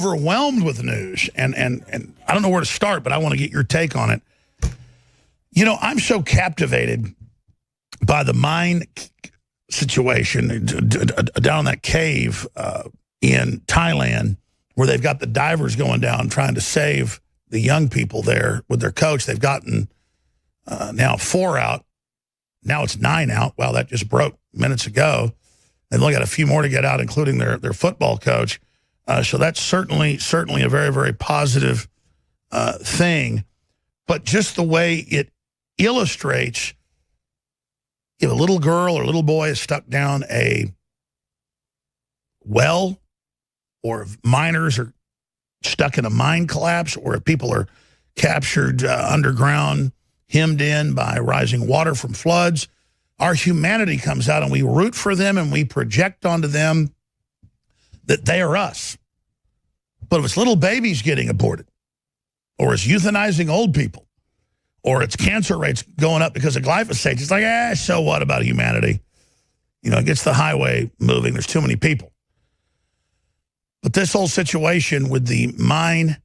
overwhelmed with news, and I don't know where to start, but I want to get your take on it. You know, I'm so captivated by the mine situation down in that cave in Thailand, where they've got the divers going down trying to save the young people there with their coach. They've gotten now 4 out. Now it's 9 out. Wow, that just broke minutes ago. They've only got a few more to get out, including their football coach. So that's certainly a very, very positive thing. But just the way it illustrates, if a little girl or little boy is stuck down a well, or if miners are stuck in a mine collapse, or if people are captured underground, hemmed in by rising water from floods, our humanity comes out and we root for them and we project onto them that they are us. But if it's little babies getting aborted, or it's euthanizing old people, or it's cancer rates going up because of glyphosate, it's like, so what about humanity? You know, it gets the highway moving. There's too many people. But this whole situation with the mine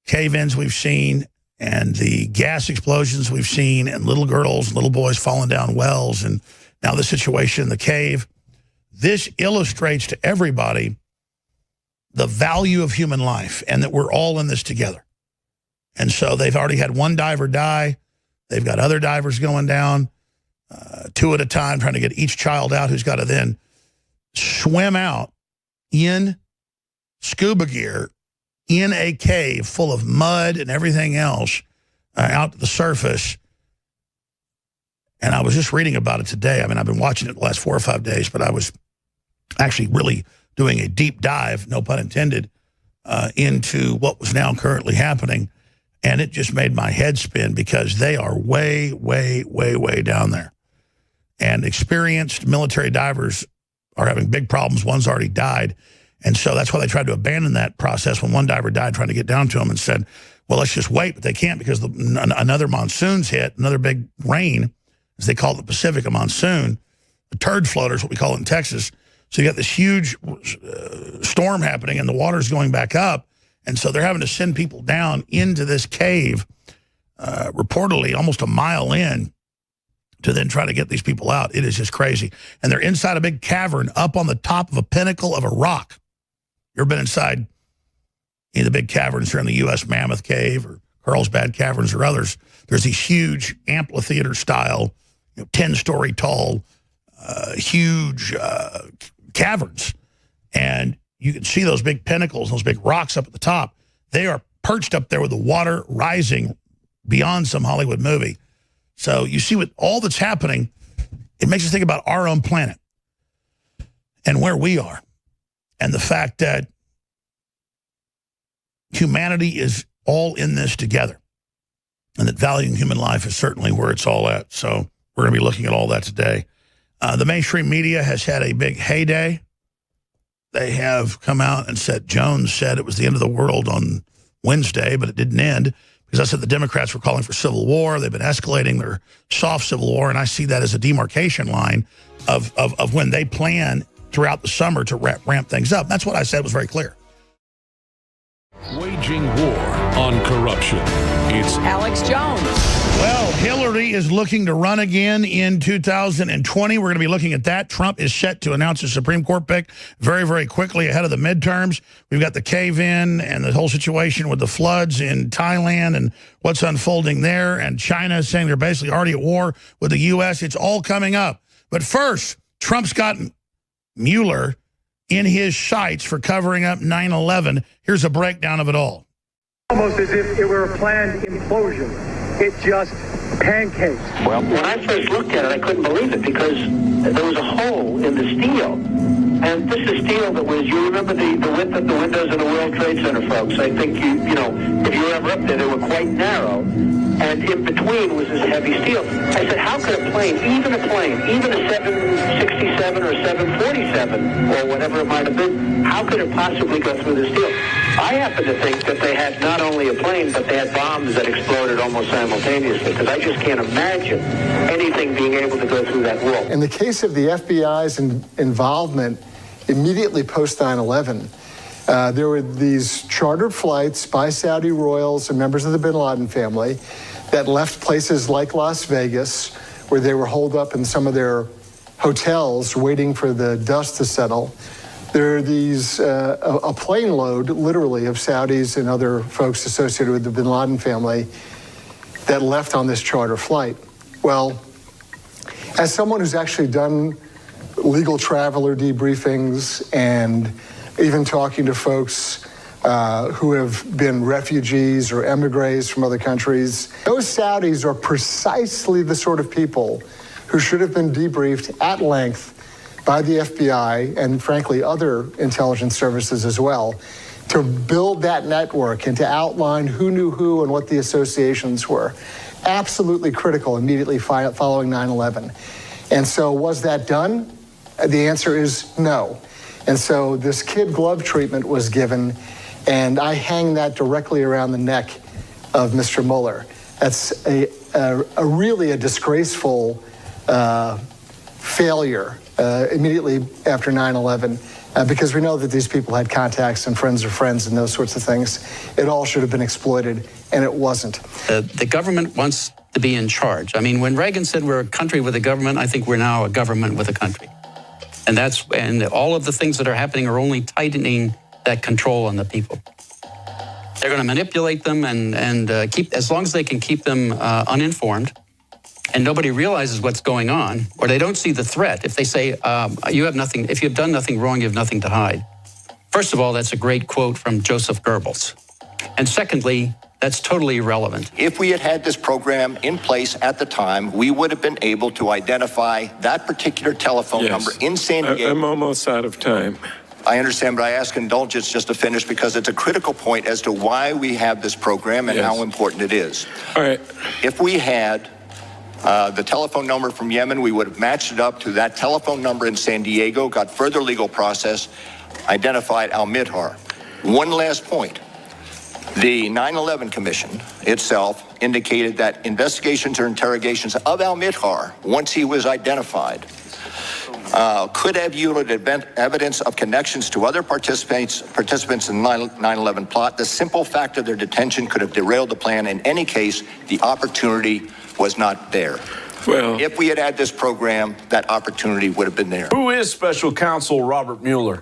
cave-ins we've seen, and the gas explosions we've seen, and little girls, little boys falling down wells, and now the situation in the cave, this illustrates to everybody the value of human life and that we're all in this together. And so they've already had one diver die. They've got other divers going down, 2 at a time, trying to get each child out, who's got to then swim out in scuba gear in a cave full of mud and everything else out to the surface. And I was just reading about it today. I mean, I've been watching it the last 4 or 5 days, but I was actually really doing a deep dive, no pun intended, into what was now currently happening. And it just made my head spin, because they are way, way, way, way down there. And experienced military divers are having big problems. One's already died. And so that's why they tried to abandon that process when one diver died, trying to get down to him, and said, well, let's just wait. But they can't, because another monsoon's hit, another big rain, as they call it in the Pacific, a monsoon. A turd floater is what we call it in Texas. So you got this huge storm happening, and the water's going back up. And so they're having to send people down into this cave, reportedly almost a mile in, to then try to get these people out. It is just crazy. And they're inside a big cavern up on the top of a pinnacle of a rock. You ever been inside any of the big caverns here in the U.S., Mammoth Cave or Carlsbad Caverns or others? There's these huge amphitheater-style, 10-story tall, huge caverns. And you can see those big pinnacles, those big rocks up at the top. They are perched up there with the water rising beyond some Hollywood movie. So you see, with all that's happening, it makes us think about our own planet and where we are, and the fact that humanity is all in this together, and that valuing human life is certainly where it's all at. So we're going to be looking at all that today. The mainstream media has had a big heyday. They have come out and said, Jones said it was the end of the world on Wednesday, but it didn't end, because I said the Democrats were calling for civil war. They've been escalating their soft civil war, and I see that as a demarcation line of when they plan throughout the summer to ramp things up. That's what I said was very clear. Waging war on corruption. It's Alex Jones. Well, Hillary is looking to run again in 2020. We're going to be looking at that. Trump is set to announce a Supreme Court pick very, very quickly ahead of the midterms. We've got the cave-in and the whole situation with the floods in Thailand and what's unfolding there. And China saying they're basically already at war with the U.S. It's all coming up. But first, Trump's got Mueller in his sights for covering up 9/11. Here's a breakdown of it all. Almost as if it were a planned implosion. It just pancaked. Well, when I first looked at it, I couldn't believe it, because there was a hole in the steel. And this is steel that was, you remember the width of the windows in the World Trade Center, folks. I think, you know, if you were ever up there, they were quite narrow. And in between was this heavy steel. I said, how could a plane, even a 767 or 747, or whatever it might have been, how could it possibly go through the steel? I happen to think that they had not only a plane, but they had bombs that exploded almost simultaneously, because I just can't imagine anything being able to go through that wall. In the case of the FBI's involvement immediately post 9/11, There were these chartered flights by Saudi royals and members of the bin Laden family that left places like Las Vegas, where they were holed up in some of their hotels waiting for the dust to settle. There are these, a plane load, literally, of Saudis and other folks associated with the bin Laden family that left on this charter flight. Well, as someone who's actually done legal traveler debriefings and even talking to folks who have been refugees or emigres from other countries, those Saudis are precisely the sort of people who should have been debriefed at length by the FBI and, frankly, other intelligence services as well, to build that network and to outline who knew who and what the associations were. Absolutely critical immediately following 9/11. And so was that done? The answer is no. And so this kid glove treatment was given, and I hang that directly around the neck of Mr. Mueller. That's really a disgraceful failure immediately after 9/11, because we know that these people had contacts and friends of friends and those sorts of things. It all should have been exploited, and it wasn't. The government wants to be in charge. I mean, when Reagan said we're a country with a government, I think we're now a government with a country. And all of the things that are happening are only tightening that control on the people. They're going to manipulate them and keep, as long as they can keep them uninformed, and nobody realizes what's going on, or they don't see the threat. If they say, you have nothing, if you've done nothing wrong, you have nothing to hide. First of all, that's a great quote from Joseph Goebbels. And secondly, that's totally irrelevant. If we had had this program in place at the time, we would have been able to identify that particular telephone number in San Diego. I'm almost out of time. I understand, but I ask indulgence just to finish, because it's a critical point as to why we have this program and how important it is. All right. If we had the telephone number from Yemen, we would have matched it up to that telephone number in San Diego, got further legal process, identified al-Midhar. One last point. The 9/11 Commission itself indicated that investigations or interrogations of al-Midhar, once he was identified, could have yielded evidence of connections to other participants in the 9/11 plot. The simple fact of their detention could have derailed the plan. In any case, the opportunity was not there. Well, if we had had this program, that opportunity would have been there. Who is Special Counsel Robert Mueller?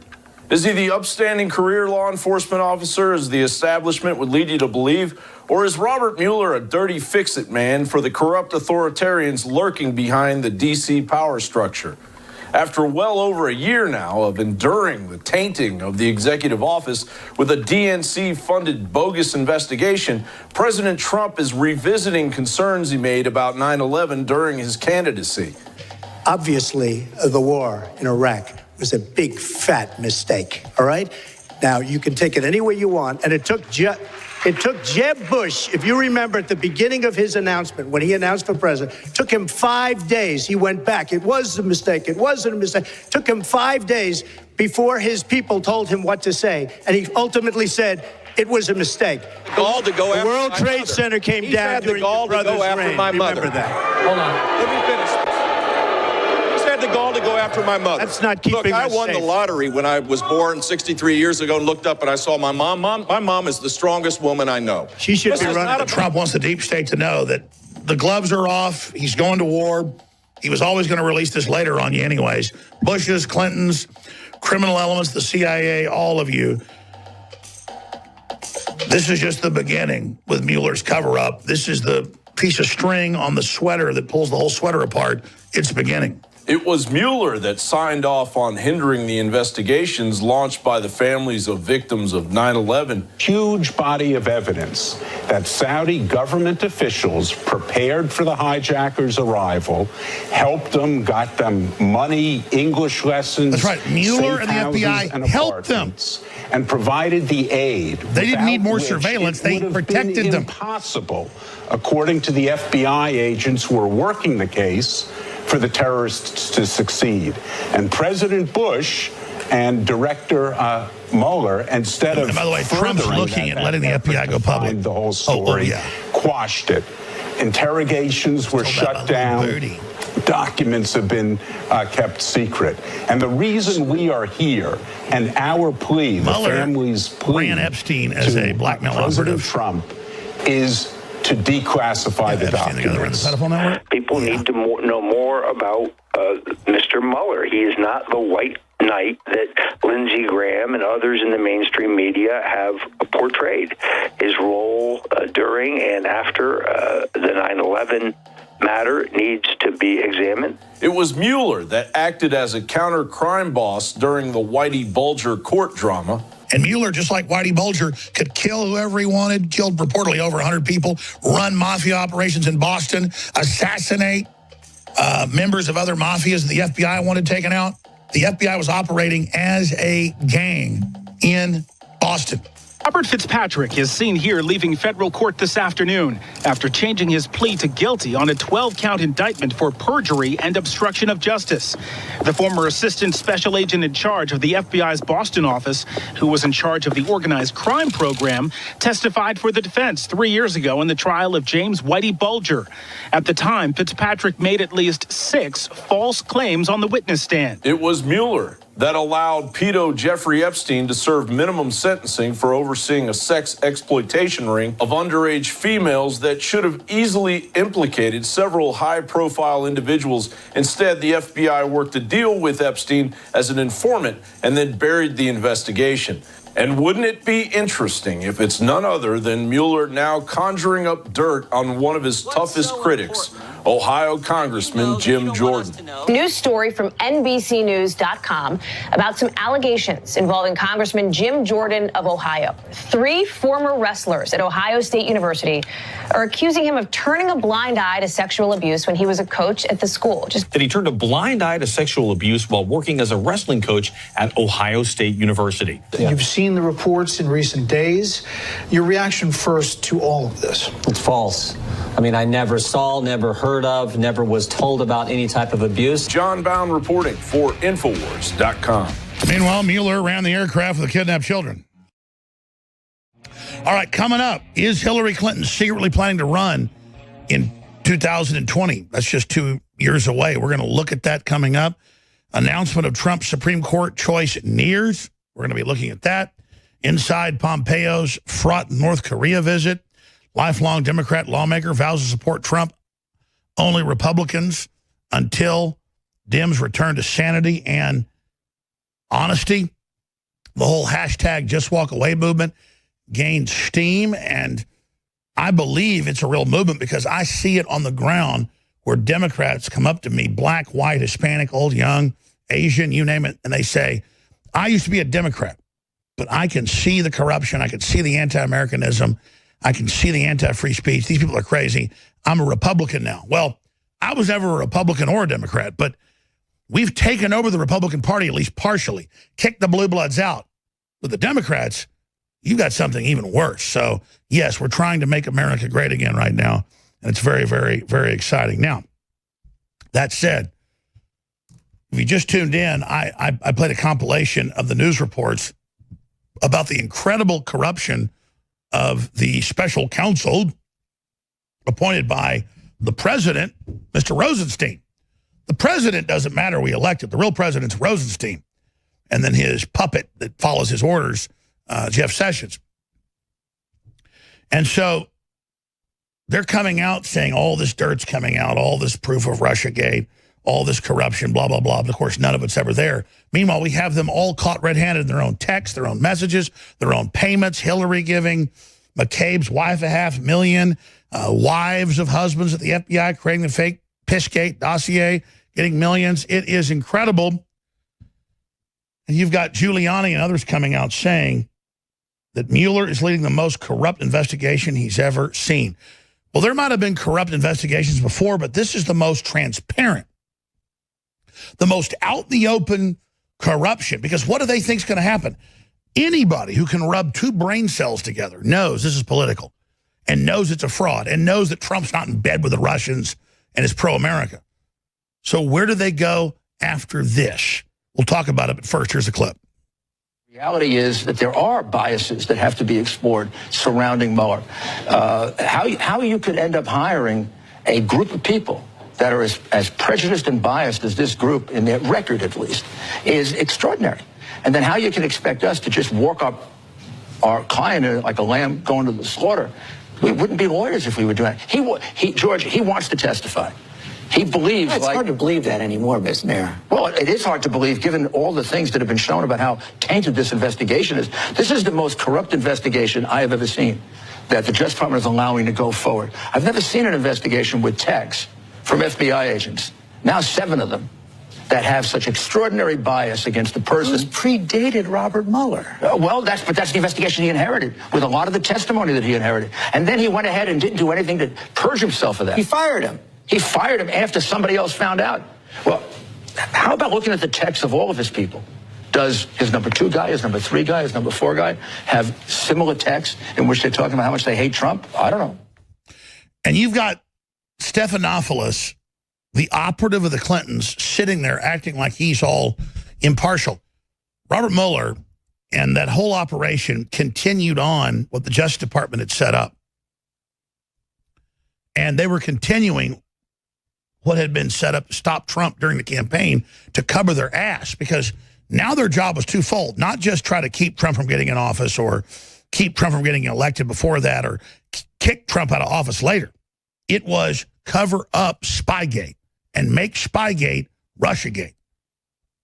Is he the upstanding career law enforcement officer as the establishment would lead you to believe? Or is Robert Mueller a dirty fix-it man for the corrupt authoritarians lurking behind the D.C. power structure? After well over a year now of enduring the tainting of the executive office with a DNC-funded bogus investigation, President Trump is revisiting concerns he made about 9/11 during his candidacy. Obviously, the war in Iraq was a big, fat mistake, all right? Now, you can take it any way you want, and it took Jeb Bush, if you remember at the beginning of his announcement, when he announced for president, it took him 5 days. He went back. It was a mistake. It wasn't a mistake. It took him 5 days before his people told him what to say, and he ultimately said it was a mistake. The World Trade Center came down during your brother's reign. Remember that. Hold on. Let me finish. The gall to go after my mother. That's not keeping Look, I us won safe. the lottery when I was born 63 years ago and looked up and I saw my mom. My mom is the strongest woman I know. She should be running. Trump wants the deep state to know that the gloves are off. He's going to war. He was always going to release this later on you anyways. Bush's, Clinton's, criminal elements, the CIA, all of you. This is just the beginning with Mueller's cover-up. This is the piece of string on the sweater that pulls the whole sweater apart. It's beginning. It was Mueller that signed off on hindering the investigations launched by the families of victims of 9/11. Huge body of evidence that Saudi government officials prepared for the hijackers' arrival, helped them, got them money, English lessons. That's right. Mueller and the FBI helped them. And provided the aid. They didn't need more surveillance. They protected them. Impossible, according to the FBI agents who were working the case, for the terrorists to succeed. And President Bush and Director Mueller, instead of by the way, Trump's looking at letting the FBI go public. The whole story, quashed it. Interrogations were shut down. documents have been kept secret. And the reason we are here and our plea, the family's plea, ran Epstein as a blackmail President operative. Trump, is to declassify the documents. People need to know more about Mr. Mueller. He is not the white knight that Lindsey Graham and others in the mainstream media have portrayed. His role during and after the 9/11 matter needs to be examined. It was Mueller that acted as a counter-crime boss during the Whitey Bulger court drama. And Mueller, just like Whitey Bulger, could kill whoever he wanted, killed reportedly over 100 people, run mafia operations in Boston, assassinate members of other mafias that the FBI wanted taken out. The FBI was operating as a gang in Boston. Robert Fitzpatrick is seen here leaving federal court this afternoon after changing his plea to guilty on a 12-count indictment for perjury and obstruction of justice. The former assistant special agent in charge of the FBI's Boston office, who was in charge of the organized crime program, testified for the defense 3 years ago in the trial of James Whitey Bulger. At the time, Fitzpatrick made at least 6 false claims on the witness stand. It was Mueller that allowed pedo Jeffrey Epstein to serve minimum sentencing for overseeing a sex exploitation ring of underage females that should have easily implicated several high-profile individuals. Instead, the FBI worked a deal with Epstein as an informant and then buried the investigation. And wouldn't it be interesting if it's none other than Mueller now conjuring up dirt on one of his toughest critics, Ohio Congressman Jim Jordan. News story from NBCNews.com about some allegations involving Congressman Jim Jordan of Ohio. 3 former wrestlers at Ohio State University are accusing him of turning a blind eye to sexual abuse when he was a coach at the school. That he turned a blind eye to sexual abuse while working as a wrestling coach at Ohio State University. You've seen the reports in recent days. Your reaction first to all of this? It's false. I mean, I never saw, never heard of, never was told about any type of abuse. John Bound reporting for Infowars.com. Meanwhile, Mueller ran the aircraft with the kidnapped children. All right, coming up, is Hillary Clinton secretly planning to run in 2020? That's just 2 years away. We're going to look at that coming up. Announcement of Trump's Supreme Court choice nears. We're going to be looking at that. Inside Pompeo's fraught North Korea visit. Lifelong Democrat lawmaker vows to support Trump. Only Republicans until Dems return to sanity and honesty. The whole hashtag Just Walk Away movement gained steam, and I believe it's a real movement because I see it on the ground where Democrats come up to me, black, white, Hispanic, old, young, Asian, you name it, and they say, I used to be a Democrat, but I can see the corruption, I can see the anti-Americanism, I can see the anti-free speech. These people are crazy. I'm a Republican now. Well, I was never a Republican or a Democrat, but we've taken over the Republican Party, at least partially, kicked the blue bloods out. With the Democrats, you got something even worse. So, yes, we're trying to make America great again right now, and it's very, very, very exciting. Now, that said, if you just tuned in, I played a compilation of the news reports about the incredible corruption of the special counsel appointed by the president, Mr. Rosenstein. The president doesn't matter, we elected. The real president's Rosenstein. And then his puppet that follows his orders, Jeff Sessions. And so they're coming out saying all this dirt's coming out, all this proof of Russiagate, all this corruption, blah, blah, blah. But of course, none of it's ever there. Meanwhile, we have them all caught red-handed in their own texts, their own messages, their own payments, Hillary giving McCabe's wife $500,000, wives of husbands at the FBI creating the fake Pissgate dossier, getting millions. It is incredible. And you've got Giuliani and others coming out saying that Mueller is leading the most corrupt investigation he's ever seen. Well, there might have been corrupt investigations before, but this is the most transparent, the most out in the open corruption. Because what do they think is going to happen? Anybody who can rub 2 brain cells together knows this is political and knows it's a fraud and knows that Trump's not in bed with the Russians and is pro-America. So where do they go after this? We'll talk about it, but first, here's a clip. Reality is that there are biases that have to be explored surrounding Mueller. How you could end up hiring a group of people that are as prejudiced and biased as this group, in their record at least, is extraordinary. And then how you can expect us to just walk up our client like a lamb going to the slaughter? We wouldn't be lawyers if we were doing it. George, he wants to testify. He believes it's hard to believe that anymore, Mr. Mayor. Well, it is hard to believe given all the things that have been shown about how tainted this investigation is. This is the most corrupt investigation I have ever seen that the Justice Department is allowing to go forward. I've never seen an investigation with texts from FBI agents, now 7 of them, that have such extraordinary bias against the person. Who's predated Robert Mueller? Well, that's the investigation he inherited, with a lot of the testimony that he inherited. And then he went ahead and didn't do anything to purge himself of that. He fired him. He fired him after somebody else found out. Well, how about looking at the texts of all of his people? Does his number 2 guy, his number 3 guy, his number 4 guy have similar texts in which they're talking about how much they hate Trump? I don't know. And you've got Stephanopoulos, the operative of the Clintons, sitting there acting like he's all impartial. Robert Mueller and that whole operation continued on what the Justice Department had set up. And they were continuing what had been set up to stop Trump during the campaign to cover their ass, because now their job was twofold. Not just try to keep Trump from getting in office or keep Trump from getting elected before that or kick Trump out of office later. It was cover up Spygate and make Spygate Russiagate.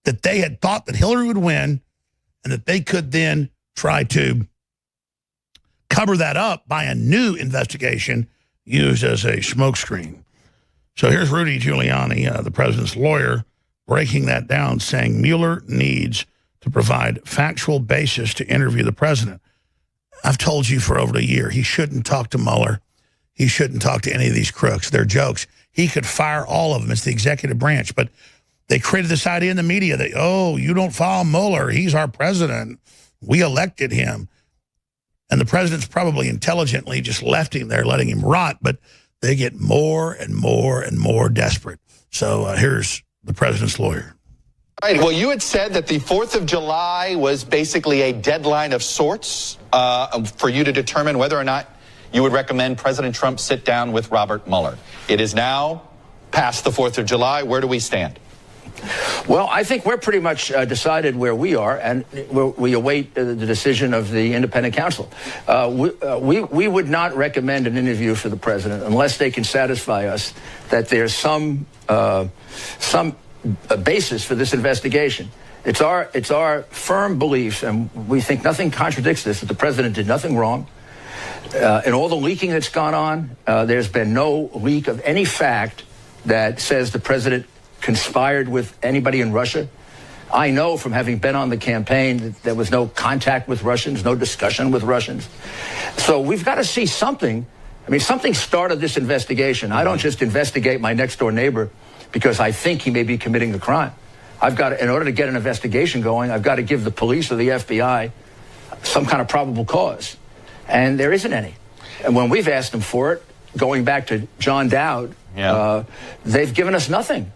That they had thought that Hillary would win and that they could then try to cover that up by a new investigation used as a smokescreen. So here's Rudy Giuliani, the president's lawyer, breaking that down, saying Mueller needs to provide factual basis to interview the president. I've told you for over a year, he shouldn't talk to Mueller. He shouldn't talk to any of these crooks. They're jokes. He could fire all of them. It's the executive branch. But they created this idea in the media that, oh, you don't follow Mueller. He's our president. We elected him. And the president's probably intelligently just left him there, letting him rot. But they get more and more and more desperate. So here's the president's lawyer. All right. Well, you had said that the 4th of July was basically a deadline of sorts for you to determine whether or not you would recommend President Trump sit down with Robert Mueller. It is now past the 4th of July. Where do we stand? Well, I think we're pretty much decided where we are, and we await the decision of the independent counsel. We would not recommend an interview for the president unless they can satisfy us that there's some basis for this investigation. It's our firm belief, and we think nothing contradicts this, that the president did nothing wrong. In all the leaking that's gone on, there's been no leak of any fact that says the president conspired with anybody in Russia. I know from having been on the campaign that there was no contact with Russians, no discussion with Russians. So we've got to see something. I mean, something started this investigation. I don't just investigate my next door neighbor because I think he may be committing a crime. I've got to, in order to get an investigation going, I've got to give the police or the FBI some kind of probable cause. And there isn't any. And when we've asked them for it, going back to John Dowd, they've given us nothing.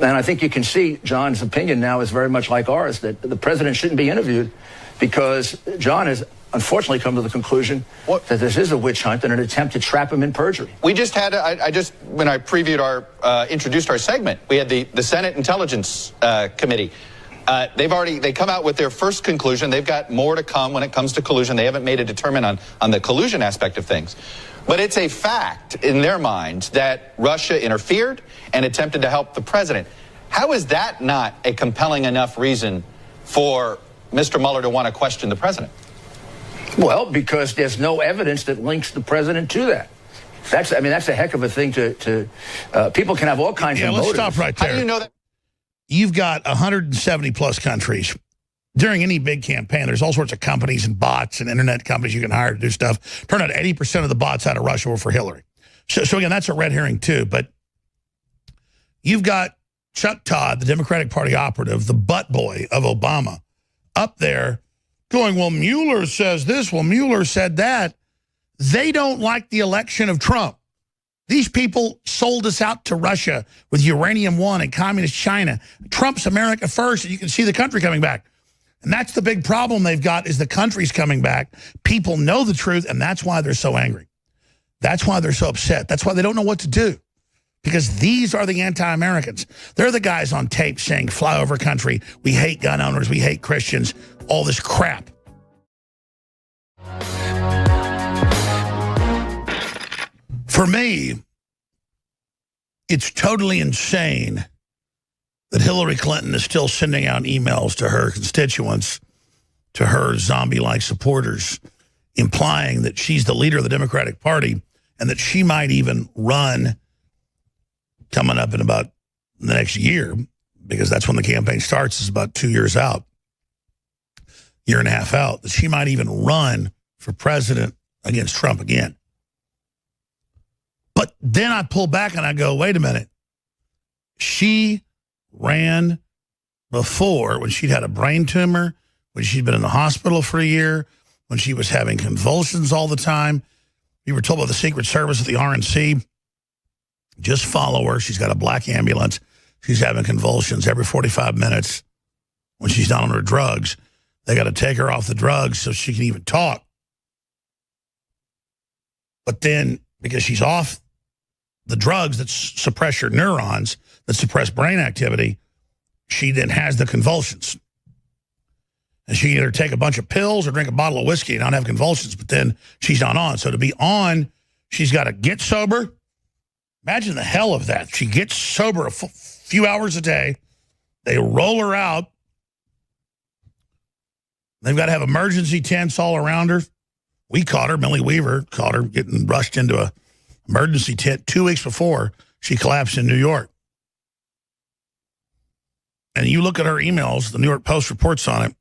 And I think you can see John's opinion now is very much like ours, that the president shouldn't be interviewed because John has unfortunately come to the conclusion that this is a witch hunt and an attempt to trap him in perjury. We just had, when I previewed introduced our segment, we had the Senate Intelligence Committee. They come out with their first conclusion. They've got more to come when it comes to collusion. They haven't made a determination on the collusion aspect of things. But it's a fact in their minds that Russia interfered and attempted to help the president. How is that not a compelling enough reason for Mr. Mueller to want to question the president? Well, because there's no evidence that links the president to that. That's a heck of a thing to people can have all kinds of motives. Let's stop right there. How do you know that? You've got 170 plus countries. During any big campaign, there's all sorts of companies and bots and internet companies you can hire to do stuff. Turned out 80% of the bots out of Russia were for Hillary. So again, that's a red herring too. But you've got Chuck Todd, the Democratic Party operative, the butt boy of Obama, up there going, well, Mueller says this, well, Mueller said that. They don't like the election of Trump. These people sold us out to Russia with Uranium One and Communist China. Trump's America first, and you can see the country coming back. And that's the big problem they've got, is the country's coming back. People know the truth, and that's why they're so angry. That's why they're so upset. That's why they don't know what to do. Because these are the anti-Americans. They're the guys on tape saying, fly over country, we hate gun owners, we hate Christians, all this crap. For me, it's totally insane that Hillary Clinton is still sending out emails to her constituents, to her zombie-like supporters, implying that she's the leader of the Democratic Party and that she might even run coming up in about the next year, because that's when the campaign starts, is about 2 years out, year and a half out, that she might even run for president against Trump again. But then I pull back and I go, wait a minute. She ran before when she'd had a brain tumor, when she'd been in the hospital for a year, when she was having convulsions all the time. You were told by the Secret Service at the RNC, just follow her. She's got a black ambulance. She's having convulsions every 45 minutes when she's not on her drugs. They got to take her off the drugs so she can even talk. But then, because she's off the drugs that suppress your neurons, that suppress brain activity, she then has the convulsions. And she can either take a bunch of pills or drink a bottle of whiskey and not have convulsions, but then she's not on. So to be on, she's got to get sober. Imagine the hell of that. She gets sober a few hours a day. They roll her out. They've got to have emergency tents all around her. We caught her, Millie Weaver caught her getting rushed into a emergency tent 2 weeks before she collapsed in New York. And you look at her emails, the New York Post reports on it.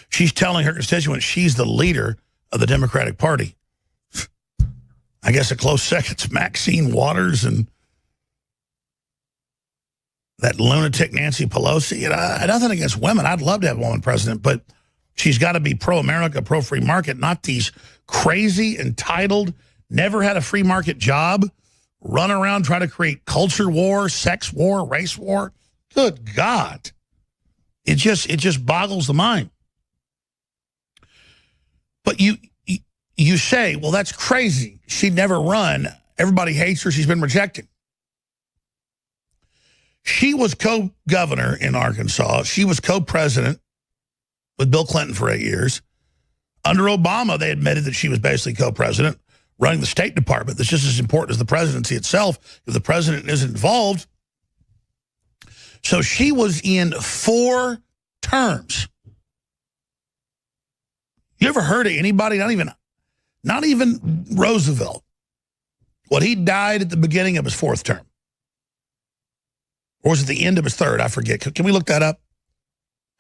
She's telling her constituents she's the leader of the Democratic Party. I guess a close second's Maxine Waters and that lunatic Nancy Pelosi. And nothing against women. I'd love to have a woman president, but she's got to be pro-America, pro-free market, not these crazy, entitled, never had a free market job, run around, try to create culture war, sex war, race war. Good God. It just boggles the mind. But you say, well, that's crazy. She'd never run. Everybody hates her. She's been rejected. She was co-governor in Arkansas. She was co-president with Bill Clinton for 8 years. Under Obama, they admitted that she was basically co-president, running the State Department. That's just as important as the presidency itself, if the president isn't involved. So she was in 4 terms. You ever heard of anybody, not even Roosevelt, what he died at the beginning of his 4th term? Or was it the end of his 3rd? I forget. Can we look that up?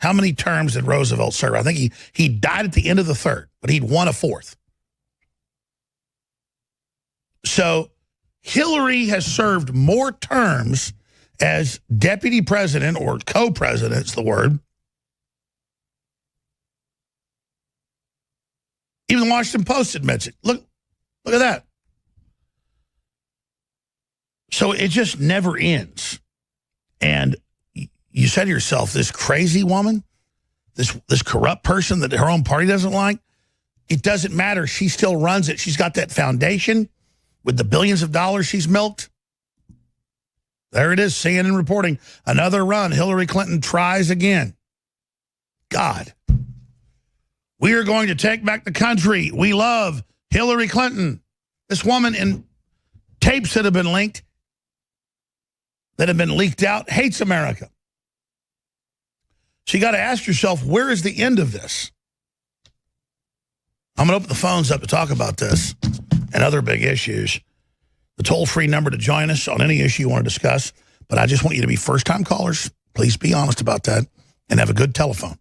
How many terms did Roosevelt serve? I think he died at the end of the 3rd, but he'd won a 4th. So Hillary has served more terms as deputy president, or co-president is the word. Even the Washington Post admits it. Look at that. So it just never ends. And you say to yourself, this crazy woman, this corrupt person that her own party doesn't like, it doesn't matter. She still runs it. She's got that foundation with the billions of dollars she's milked. There it is, CNN reporting. Another run. Hillary Clinton tries again. God. We are going to take back the country. We love Hillary Clinton. This woman, in tapes that have been linked, that have been leaked out, hates America. So you got to ask yourself, where is the end of this? I'm going to open the phones up to talk about this and other big issues. The toll-free number to join us on any issue you want to discuss. But I just want you to be first-time callers. Please be honest about that and have a good telephone.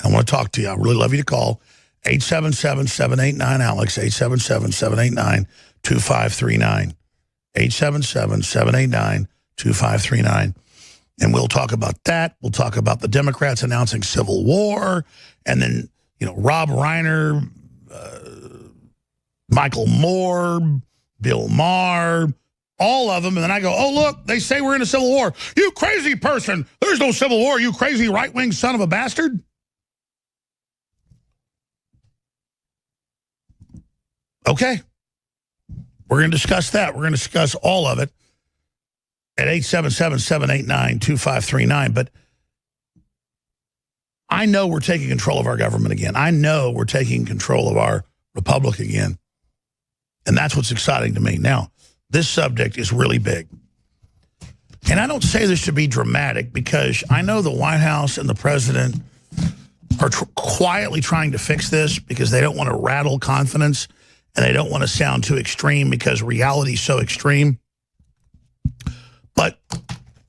I want to talk to you. I really love you to call 877-789-ALEX, 877-789-2539, 877-789-2539. And we'll talk about that. We'll talk about the Democrats announcing civil war, and then, Rob Reiner, Michael Moore, Bill Maher, all of them. And then I go, oh, look, they say we're in a civil war. You crazy person. There's no civil war, you crazy right-wing son of a bastard. Okay. We're going to discuss that. We're going to discuss all of it at 877-789-2539. But I know we're taking control of our government again. I know we're taking control of our republic again. And that's what's exciting to me. Now, this subject is really big. And I don't say this to be dramatic because I know the White House and the president are quietly trying to fix this because they don't want to rattle confidence and they don't want to sound too extreme because reality is so extreme. But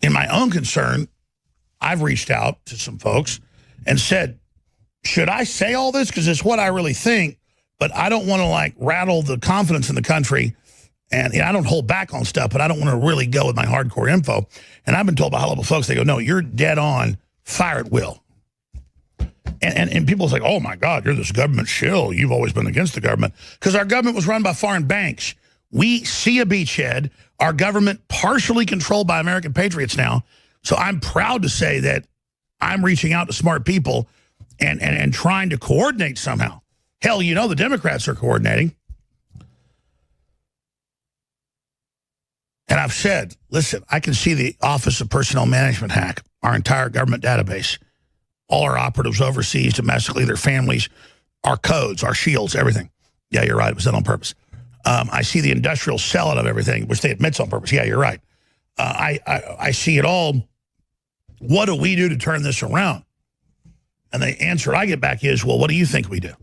in my own concern, I've reached out to some folks and said, should I say all this? Because it's what I really think, but I don't want to like rattle the confidence in the country. And I don't hold back on stuff, but I don't want to really go with my hardcore info. And I've been told by high-level folks, they go, no, you're dead on, fire at will. And people say, oh, my God, you're this government shill. You've always been against the government. Because our government was run by foreign banks. We see a beachhead. Our government partially controlled by American patriots now. So I'm proud to say that I'm reaching out to smart people and trying to coordinate somehow. Hell, you know the Democrats are coordinating. And I've said, listen, I can see the Office of Personnel Management hack our entire government database. All our operatives overseas, domestically, their families, our codes, our shields, everything. Yeah, you're right. It was done on purpose. I see the industrial sellout of everything, which they admit's on purpose. Yeah, you're right. I see it all. What do we do to turn this around? And the answer I get back is, well, what do you think we do?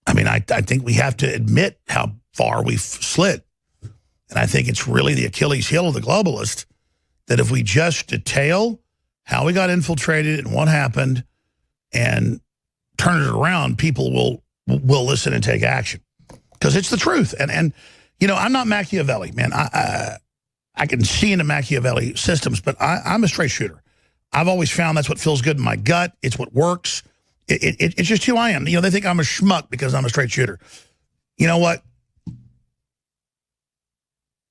I mean, I think we have to admit how far we've slid. And I think it's really the Achilles heel of the globalists that if we just detail how we got infiltrated and what happened and turn it around, people will listen and take action. Because it's the truth. And you know, I'm not Machiavelli, man. I can see into Machiavelli systems, but I'm a straight shooter. I've always found that's what feels good in my gut. It's what works. It's just who I am. You know, they think I'm a schmuck because I'm a straight shooter. You know what?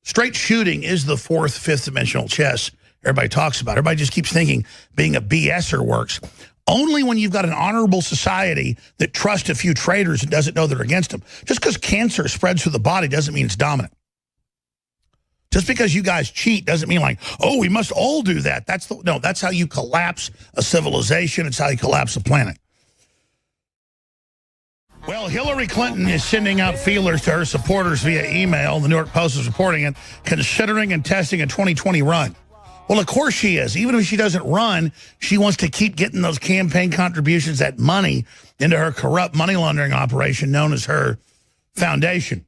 Straight shooting is the fourth, fifth dimensional chess everybody talks about. Everybody just keeps thinking being a BSer works. Only when you've got an honorable society that trusts a few traitors and doesn't know they're against them. Just because cancer spreads through the body doesn't mean it's dominant. Just because you guys cheat doesn't mean like, oh, we must all do that. No, that's how you collapse a civilization. It's how you collapse a planet. Well, Hillary Clinton is sending out feelers to her supporters via email. The New York Post is reporting it, considering and testing a 2020 run. Well, of course she is. Even if she doesn't run, she wants to keep getting those campaign contributions, that money, into her corrupt money laundering operation known as her foundation.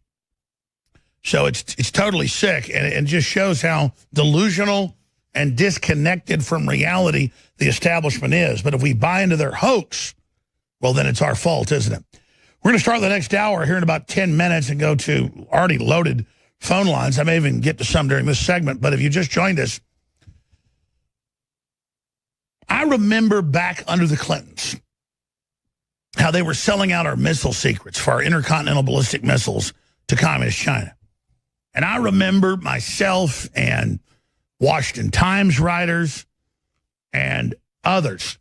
So it's totally sick, and it just shows how delusional and disconnected from reality the establishment is. But if we buy into their hoax, well, then it's our fault, isn't it? We're going to start the next hour here in about 10 minutes and go to already loaded phone lines. I may even get to some during this segment, but if you just joined us, I remember back under the Clintons how they were selling out our missile secrets for our intercontinental ballistic missiles to communist China. And I remember myself and Washington Times writers and others,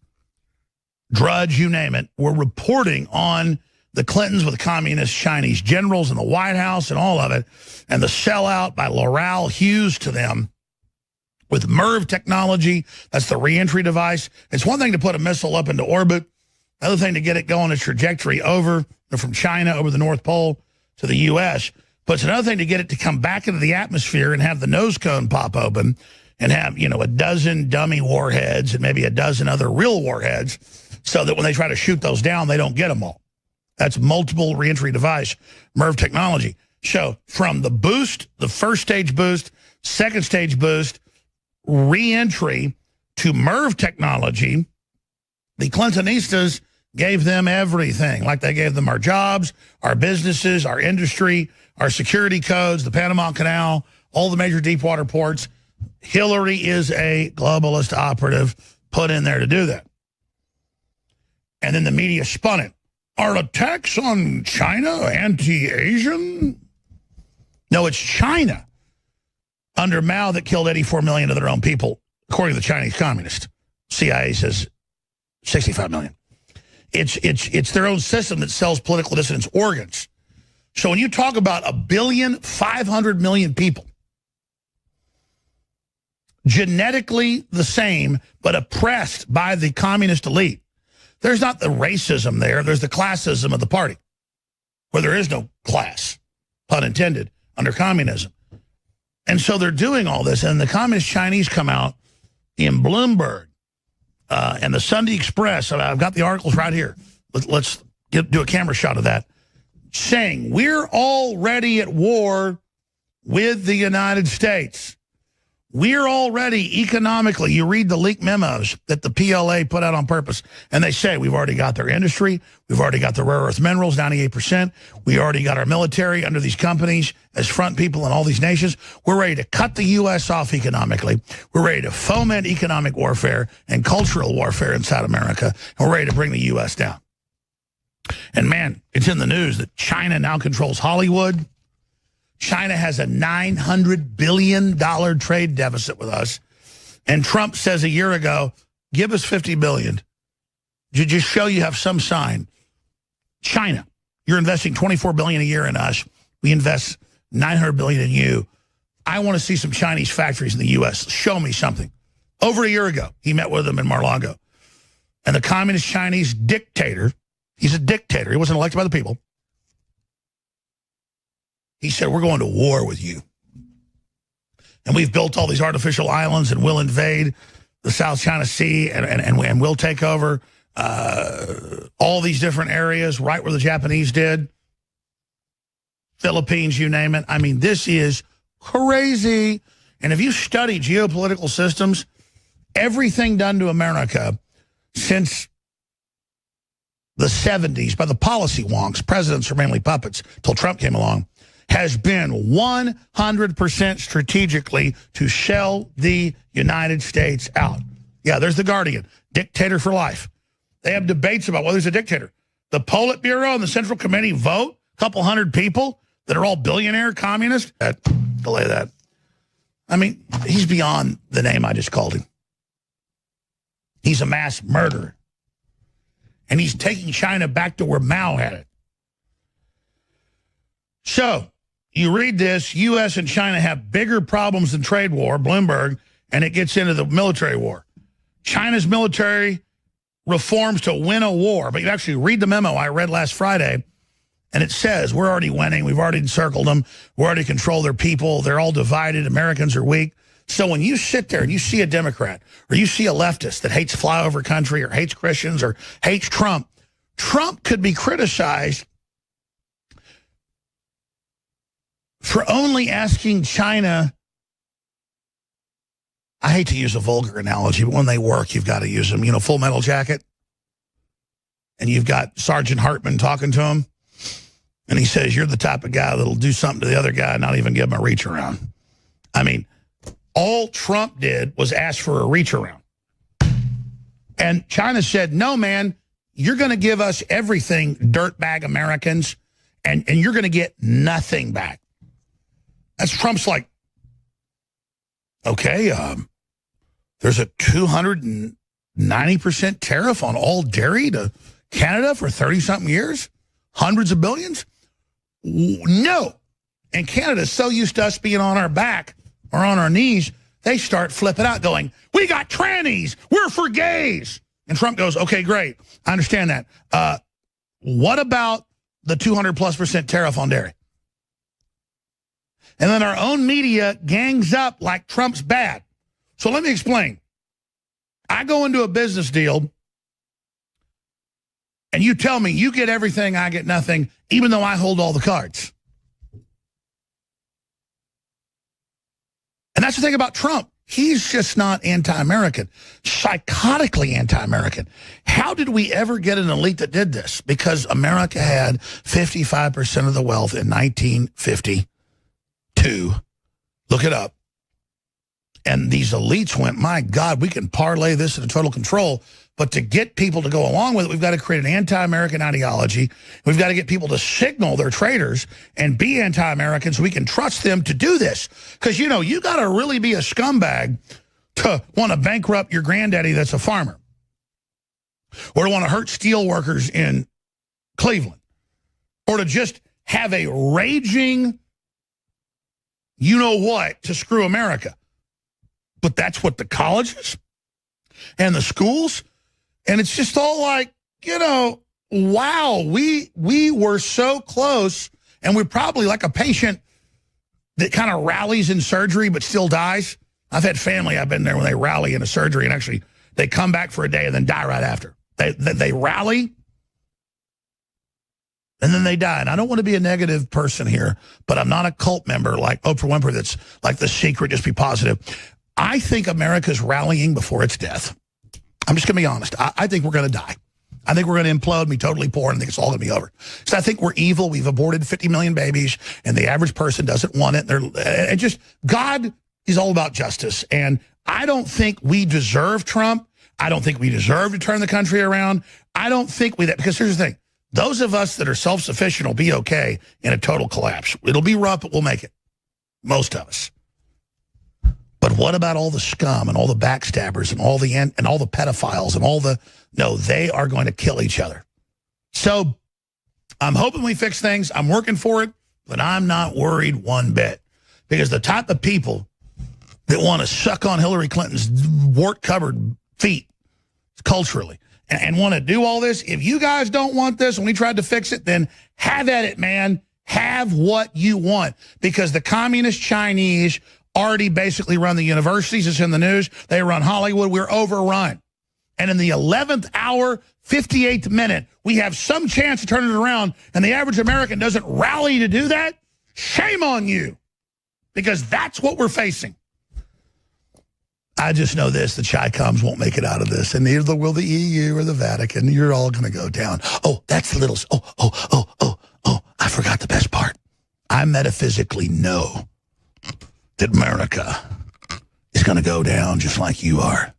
Drudge, you name it, were reporting on the Clintons with communist Chinese generals in the White House and all of it, and the sellout by Laurel Hughes to them with MERV technology. That's the reentry device. It's one thing to put a missile up into orbit, another thing to get it going its trajectory over from China over the North Pole to the U.S., but it's another thing to get it to come back into the atmosphere and have the nose cone pop open and have, you know, a dozen dummy warheads and maybe a dozen other real warheads so that when they try to shoot those down, they don't get them all. That's multiple reentry device, MERV technology. So from the boost, the first stage boost, second stage boost, reentry to MERV technology, the Clintonistas gave them everything. Like they gave them our jobs, our businesses, our industry, our security codes, the Panama Canal, all the major deep water ports. Hillary is a globalist operative put in there to do that. And then the media spun it. Are attacks on China anti-Asian? No, it's China under Mao that killed 84 million of their own people, according to the Chinese communists. CIA says 65 million. It's their own system that sells political dissidents organs. So when you talk about 1,500,000,000 people, genetically the same, but oppressed by the communist elite, there's not the racism there. There's the classism of the party, where there is no class, pun intended, under communism. And so they're doing all this, and the communist Chinese come out in Bloomberg and the Sunday Express. I've got the articles right here. Let's do a camera shot of that, saying we're already at war with the United States. We're already economically, you read the leaked memos that the PLA put out on purpose, and they say we've already got their industry, we've already got the rare earth minerals, 98%, we already got our military under these companies as front people in all these nations. We're ready to cut the U.S. off economically. We're ready to foment economic warfare and cultural warfare in South America, and we're ready to bring the U.S. down. And man, it's in the news that China now controls Hollywood. China has a $900 billion trade deficit with us. And Trump says a year ago, give us $50 billion. To just show you have some sign. China, you're investing $24 billion a year in us. We invest $900 billion in you. I want to see some Chinese factories in the U.S. Show me something. Over a year ago, he met with them in Mar-a-Lago. And the communist Chinese dictator, he's a dictator. He wasn't elected by the people. He said, we're going to war with you. And we've built all these artificial islands and we'll invade the South China Sea and we'll take over all these different areas right where the Japanese did. Philippines, you name it. I mean, this is crazy. And if you study geopolitical systems, everything done to America since the 70s by the policy wonks, presidents are mainly puppets, till Trump came along, has been 100% strategically to sell the United States out. Yeah, there's the Guardian, dictator for life. They have debates about whether he's a dictator. The Politburo and the Central Committee vote, a couple hundred people that are all billionaire communists. Delay that. I mean, he's beyond the name I just called him. He's a mass murderer. And he's taking China back to where Mao had it. So, you read this, U.S. and China have bigger problems than trade war, Bloomberg, and it gets into the military war. China's military reforms to win a war. But you actually read the memo I read last Friday, and it says we're already winning. We've already encircled them. We already control their people. They're all divided. Americans are weak. So when you sit there and you see a Democrat or you see a leftist that hates flyover country or hates Christians or hates Trump, Trump could be criticized for only asking China, I hate to use a vulgar analogy, but when they work, you've got to use them. You know, Full Metal Jacket. And you've got Sergeant Hartman talking to him. And he says, you're the type of guy that'll do something to the other guy and not even give him a reach around. I mean, all Trump did was ask for a reach around. And China said, no, man, you're going to give us everything, dirtbag Americans, and you're going to get nothing back. That's Trump's like, okay, there's a 290% tariff on all dairy to Canada for 30-something years? Hundreds of billions? No. And Canada's so used to us being on our back or on our knees, they start flipping out going, we got trannies, we're for gays. And Trump goes, okay, great, I understand that. What about the 200+% tariff on dairy? And then our own media gangs up like Trump's bad. So let me explain. I go into a business deal, and you tell me you get everything, I get nothing, even though I hold all the cards. And that's the thing about Trump. He's just not anti-American, psychotically anti-American. How did we ever get an elite that did this? Because America had 55% of the wealth in 1952. Look it up. And these elites went, my God, we can parlay this into total control. But to get people to go along with it, we've got to create an anti-American ideology. We've got to get people to signal their traitors and be anti-American so we can trust them to do this. Because, you know, you got to really be a scumbag to want to bankrupt your granddaddy that's a farmer. Or to want to hurt steel workers in Cleveland. Or to just have a raging you-know-what to screw America. But that's what the colleges and the schools, and it's just all like, you know, wow, we were so close, and we're probably like a patient that kind of rallies in surgery but still dies. I've had family, I've been there when they rally in a surgery, and actually they come back for a day and then die right after. They rally, and then they die. And I don't want to be a negative person here, but I'm not a cult member like Oprah Winfrey that's like The Secret, just be positive. I think America's rallying before its death. I'm just going to be honest. I think we're going to die. I think we're going to implode and be totally poor, and I think it's all going to be over. So I think we're evil. We've aborted 50 million babies, and the average person doesn't want it. And just God is all about justice. And I don't think we deserve Trump. I don't think we deserve to turn the country around. I don't think because here's the thing. Those of us that are self-sufficient will be okay in a total collapse. It'll be rough, but we'll make it. Most of us. But what about all the scum and all the backstabbers and all the pedophiles and all the... No, they are going to kill each other. So I'm hoping we fix things. I'm working for it, but I'm not worried one bit. Because the type of people that want to suck on Hillary Clinton's wart-covered feet culturally and want to do all this, if you guys don't want this, when we tried to fix it, then have at it, man. Have what you want. Because the communist Chinese already basically run the universities. It's in the news. They run Hollywood. We're overrun. And in the 11th hour, 58th minute, we have some chance to turn it around, and the average American doesn't rally to do that? Shame on you. Because that's what we're facing. I just know this, the Chi-Coms won't make it out of this, and neither will the EU or the Vatican. You're all going to go down. Oh, that's the little... Oh, I forgot the best part. I metaphysically know that America is going to go down just like you are.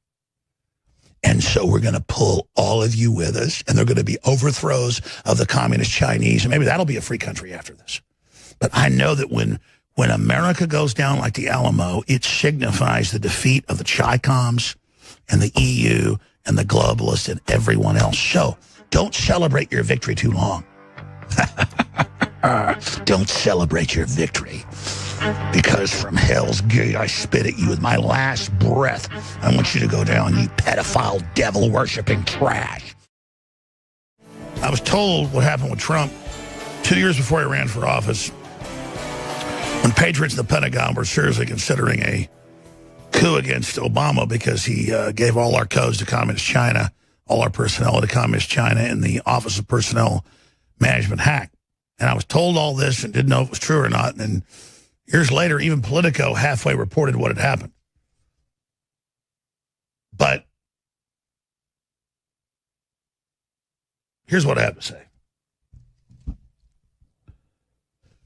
And so we're going to pull all of you with us, and they're going to be overthrows of the communist Chinese, and maybe that'll be a free country after this. But I know that when America goes down like the Alamo, it signifies the defeat of the Chi-Coms and the EU and the globalists and everyone else. So don't celebrate your victory too long. Don't celebrate your victory. Because from hell's gate, I spit at you with my last breath. I want you to go down, you pedophile, devil-worshipping trash. I was told what happened with Trump 2 years before he ran for office, when patriots in the Pentagon were seriously considering a coup against Obama because he gave all our codes to Communist China, all our personnel to Communist China in the Office of Personnel Management hack. And I was told all this and didn't know if it was true or not. And years later, even Politico halfway reported what had happened. But here's what I have to say.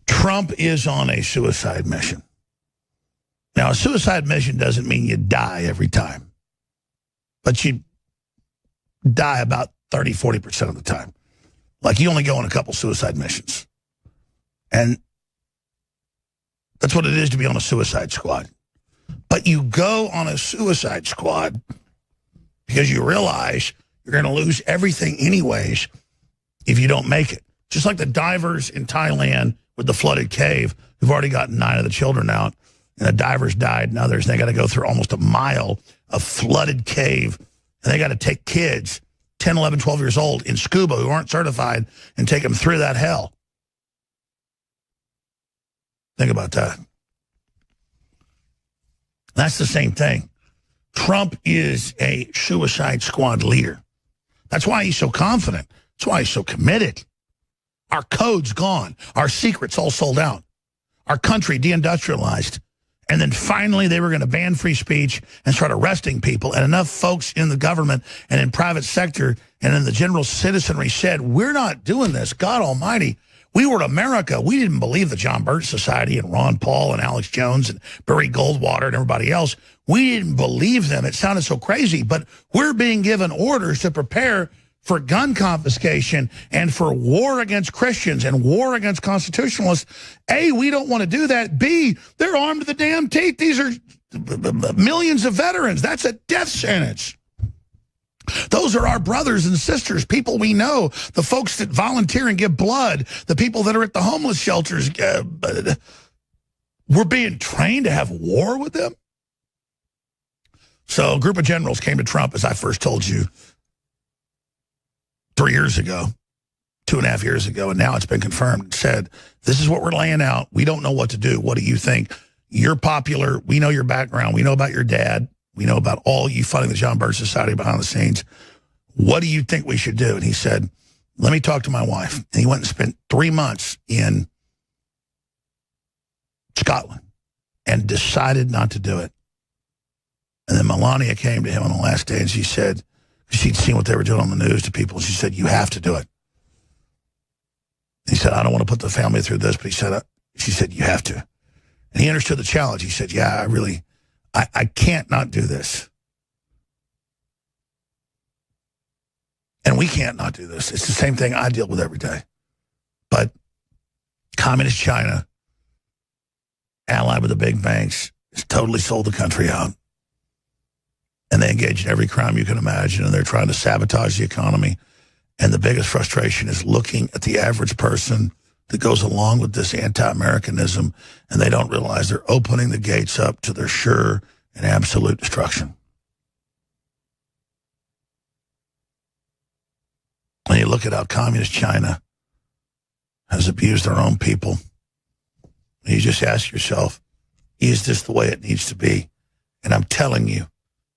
Trump is on a suicide mission. Now, a suicide mission doesn't mean you die every time. But you die about 30, 40% of the time. Like, you only go on a couple suicide missions. And that's what it is to be on a suicide squad. But you go on a suicide squad because you realize you're going to lose everything anyways if you don't make it. Just like the divers in Thailand with the flooded cave who've already gotten 9 of the children out, and the divers died and others. They got to go through almost a mile of flooded cave, and they got to take kids 10, 11, 12 years old in scuba who aren't certified and take them through that hell. Think about that. That's the same thing. Trump is a suicide squad leader. That's why he's so confident. That's why he's so committed. Our code's gone. Our secrets all sold out. Our country deindustrialized. And then finally they were going to ban free speech and start arresting people. And enough folks in the government and in private sector and in the general citizenry said, we're not doing this. God almighty. We were America. We didn't believe the John Birch Society and Ron Paul and Alex Jones and Barry Goldwater and everybody else. We didn't believe them. It sounded so crazy. But we're being given orders to prepare for gun confiscation and for war against Christians and war against constitutionalists. A, we don't want to do that. B, they're armed to the damn teeth. These are millions of veterans. That's a death sentence. Those are our brothers and sisters, people we know, the folks that volunteer and give blood, the people that are at the homeless shelters. We're being trained to have war with them. So a group of generals came to Trump, as I first told you, 3 years ago, 2.5 years ago, and now it's been confirmed and said, this is what we're laying out. We don't know what to do. What do you think? You're popular. We know your background. We know about your dad. We know about all you funding the John Birch Society behind the scenes. What do you think we should do? And he said, let me talk to my wife. And he went and spent 3 months in Scotland and decided not to do it. And then Melania came to him on the last day and she said, she'd seen what they were doing on the news to people. She said, you have to do it. He said, I don't want to put the family through this, but she said, you have to. And he understood the challenge. He said, yeah, I can't not do this. And we can't not do this. It's the same thing I deal with every day. But communist China, allied with the big banks, has totally sold the country out. And they engage in every crime you can imagine, and they're trying to sabotage the economy. And the biggest frustration is looking at the average person that goes along with this anti-Americanism, and they don't realize they're opening the gates up to their sure and absolute destruction. And you look at how communist China has abused their own people. And you just ask yourself, is this the way it needs to be? And I'm telling you,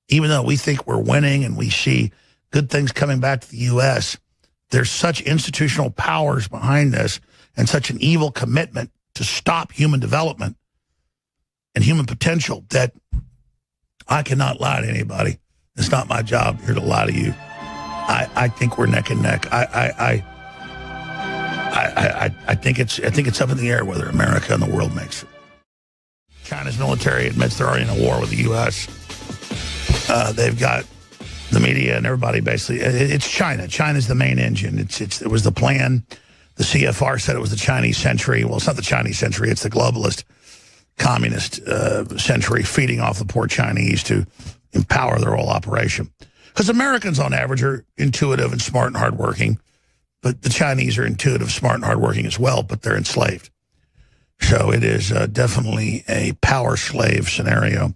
even though we think we're winning and we see good things coming back to the U.S., there's such institutional powers behind this and such an evil commitment to stop human development and human potential that I cannot lie to anybody. It's not my job here to lie to you. I think we're neck and neck. I think it's up in the air whether America and the world makes it. China's military admits they're already in a war with the U.S. They've got the media and everybody basically. It's China. China's the main engine. It was the plan. The CFR said it was the Chinese century. Well, it's not the Chinese century. It's the globalist, communist century, feeding off the poor Chinese to empower their whole operation. Because Americans, on average, are intuitive and smart and hardworking. But the Chinese are intuitive, smart, and hardworking as well, but they're enslaved. So it is definitely a power slave scenario.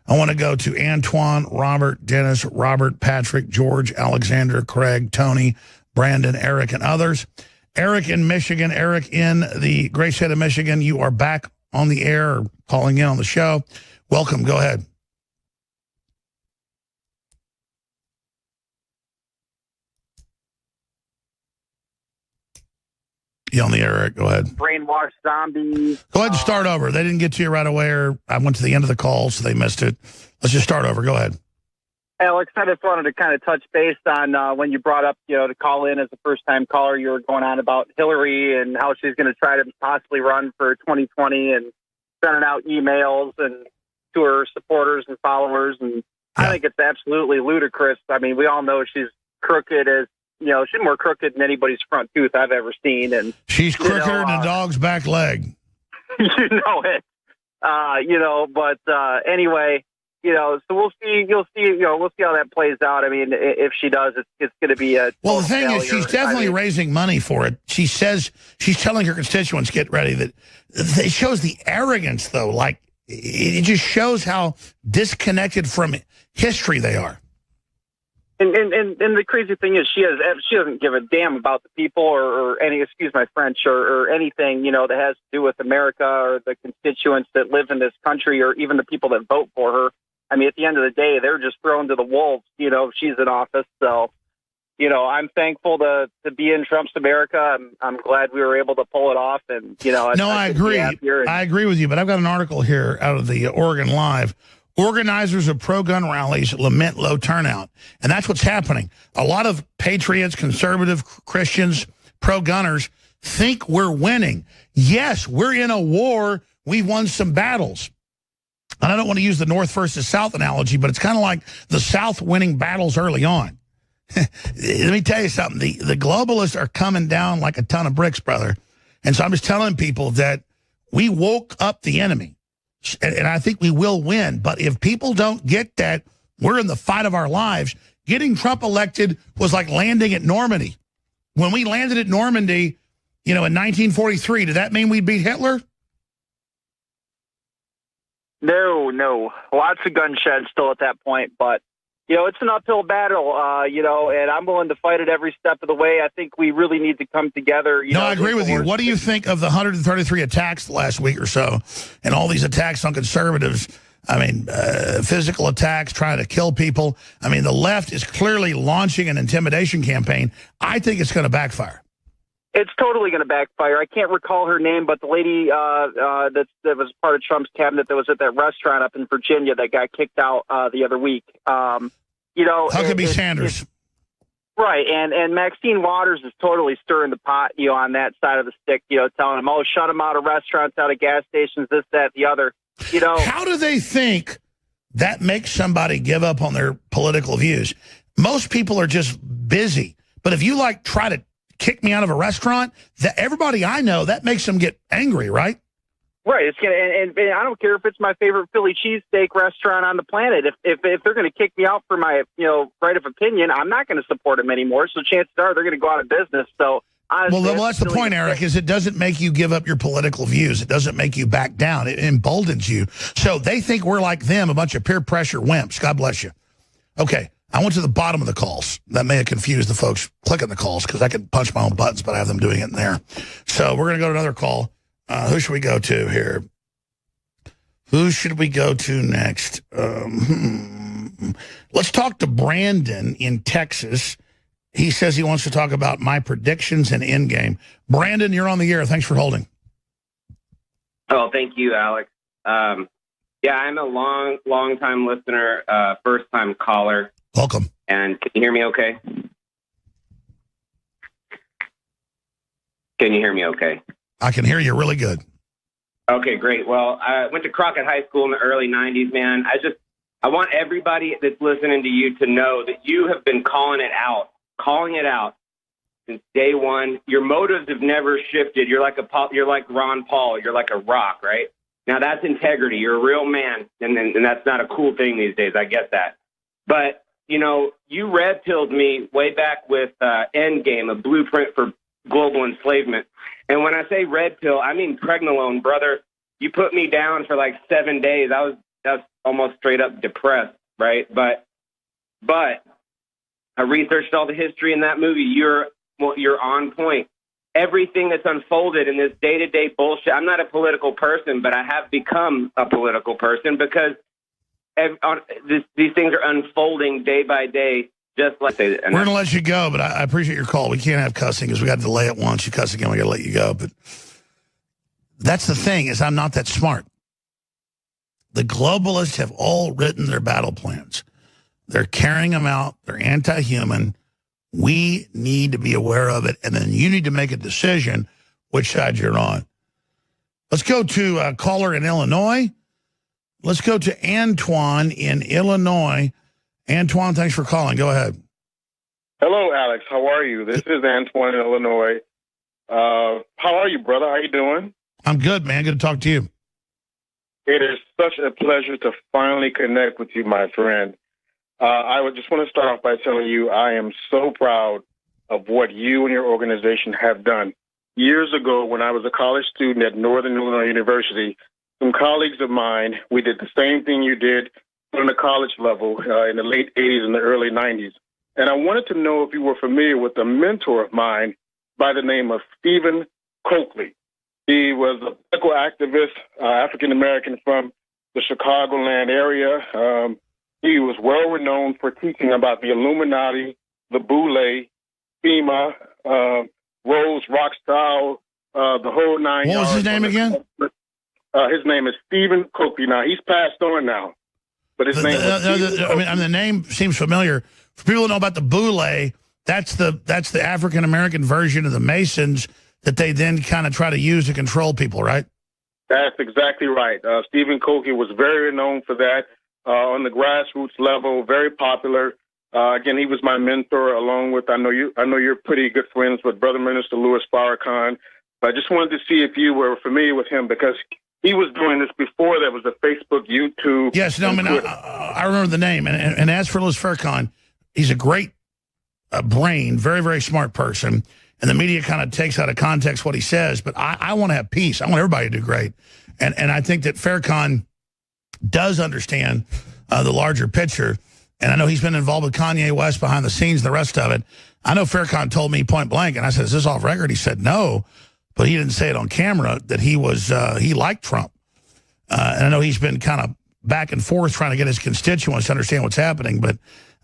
I want to go to Antoine, Robert, Dennis, Robert, Patrick, George, Alexander, Craig, Tony, Brandon, Eric, and others. Eric in Michigan, Eric in the great state of Michigan, you are back on the air or calling in on the show. Welcome. Go ahead. You on the air, Eric? Go ahead. Brainwashed zombies. Go ahead and start over. They didn't get to you right away, or I went to the end of the call, so they missed it. Let's just start over. Go ahead. Alex, I just wanted to kind of touch base on when you brought up, to call in as a first-time caller. You were going on about Hillary and how she's going to try to possibly run for 2020 and sending out emails and to her supporters and followers. And I think it's absolutely ludicrous. I mean, we all know she's crooked as, she's more crooked than anybody's front tooth I've ever seen. And she's crookeder than a dog's back leg. You know it. Anyway, so we'll see. We'll see how that plays out. I mean, if she does, it's going to be a well. The thing failure. is, she's definitely raising money for it. She says she's telling her constituents, "Get ready." That it shows the arrogance, though. Like it just shows how disconnected from history they are. And the crazy thing is, she doesn't give a damn about the people or any, excuse my French, or anything, that has to do with America or the constituents that live in this country or even the people that vote for her. I mean, at the end of the day, they're just thrown to the wolves, if she's in office. So, I'm thankful to be in Trump's America. I'm glad we were able to pull it off. And, I agree. I agree with you, but I've got an article here out of the Oregon Live. Organizers of pro-gun rallies lament low turnout. And that's what's happening. A lot of patriots, conservative Christians, pro-gunners think we're winning. Yes, we're in a war. We've won some battles. And I don't want to use the North versus South analogy, but it's kind of like the South winning battles early on. Let me tell you something. The globalists are coming down like a ton of bricks, brother. And so I'm just telling people that we woke up the enemy. And I think we will win. But if people don't get that, we're in the fight of our lives. Getting Trump elected was like landing at Normandy. When we landed at Normandy, in 1943, did that mean we beat Hitler? No. Lots of gunsheds still at that point, but it's an uphill battle, and I'm willing to fight it every step of the way. I think we really need to come together. I agree with you. What do you think of the 133 attacks last week or so, and all these attacks on conservatives? I mean, physical attacks, trying to kill people. I mean, the left is clearly launching an intimidation campaign. I think it's going to backfire. It's totally going to backfire. I can't recall her name, but the lady that was part of Trump's cabinet that was at that restaurant up in Virginia that got kicked out the other week. Huckabee Sanders. Right, and Maxine Waters is totally stirring the pot, on that side of the stick, telling them, shut them out of restaurants, out of gas stations, this, that, the other. How do they think that makes somebody give up on their political views? Most people are just busy. But if you try to kick me out of a restaurant, that everybody I know, that makes them get angry, right? Right. It's gonna, and I don't care if it's my favorite Philly cheesesteak restaurant on the planet. If they're going to kick me out for my right of opinion, I'm not going to support them anymore. So chances are they're going to go out of business. So honestly, well, that's the point, Eric. Is it doesn't make you give up your political views. It doesn't make you back down. It emboldens you. So they think we're like them, a bunch of peer pressure wimps. God bless you. Okay. I went to the bottom of the calls. That may have confused the folks clicking the calls because I can punch my own buttons, but I have them doing it in there. So we're going to go to another call. Who should we go to here? Who should we go to next? Let's talk to Brandon in Texas. He says he wants to talk about my predictions and Endgame. Brandon, you're on the air. Thanks for holding. Oh, thank you, Alex. Yeah, I'm a long time listener, first time caller. Welcome. And can you hear me okay? Can you hear me okay? I can hear you really good. Okay, great. Well, I went to Crockett High School in the early 90s, man. I want everybody that's listening to you to know that you have been calling it out since day one. Your motives have never shifted. You're like Ron Paul. You're like a rock, right? Now, that's integrity. You're a real man, and that's not a cool thing these days. I get that. But, you red-pilled me way back with Endgame, a blueprint for global enslavement. And when I say red pill, I mean pregnenolone, brother. You put me down for like 7 days. I was almost straight up depressed, right? But I researched all the history in that movie. You're on point. Everything that's unfolded in this day-to-day bullshit. I'm not a political person, but I have become a political person because these things are unfolding day by day. Just like we're going to let you go, but I appreciate your call. We can't have cussing because we got to delay it once. You cuss again, we got to let you go. But that's the thing is I'm not that smart. The globalists have all written their battle plans. They're carrying them out. They're anti-human. We need to be aware of it, and then you need to make a decision which side you're on. Let's go to a caller in Illinois. Let's go to Antoine in Illinois. Antoine, thanks for calling. Go ahead. Hello, Alex. How are you? This is Antoine in Illinois. How are you, brother? How you doing? I'm good, man. Good to talk to you. It is such a pleasure to finally connect with you, my friend. I would just want to start off by telling you I am so proud of what you and your organization have done. Years ago, when I was a college student at Northern Illinois University, some colleagues of mine, we did the same thing you did on the college level in the late 80s and the early 90s. And I wanted to know if you were familiar with a mentor of mine by the name of Stephen Coakley. He was a political activist, African-American from the Chicagoland area. He was well-renowned for teaching about the Illuminati, the Boule, FEMA, Rose, Rockstyle, the whole nine yards. What was his name again? His name is Stephen Coakley. Now, he's passed on now. But his name the name seems familiar. For people who know about the Boule, that's the African-American version of the Masons that they then kind of try to use to control people, right? That's exactly right. Stephen Coakley was very known for that on the grassroots level, very popular. Again, he was my mentor, along with I know you're pretty good friends with Brother Minister Louis Farrakhan. I just wanted to see if you were familiar with him because he was doing this before there was a Facebook, YouTube. Yes, no, I mean, I remember the name. And as for Louis Farrakhan, he's a great brain, very, very smart person. And the media kind of takes out of context what he says. But I want to have peace. I want everybody to do great. And I think that Farrakhan does understand the larger picture. And I know he's been involved with Kanye West behind the scenes and the rest of it. I know Farrakhan told me point blank, and I said, is this off record? He said no, but he didn't say it on camera, that he liked Trump. And I know he's been kind of back and forth trying to get his constituents to understand what's happening. But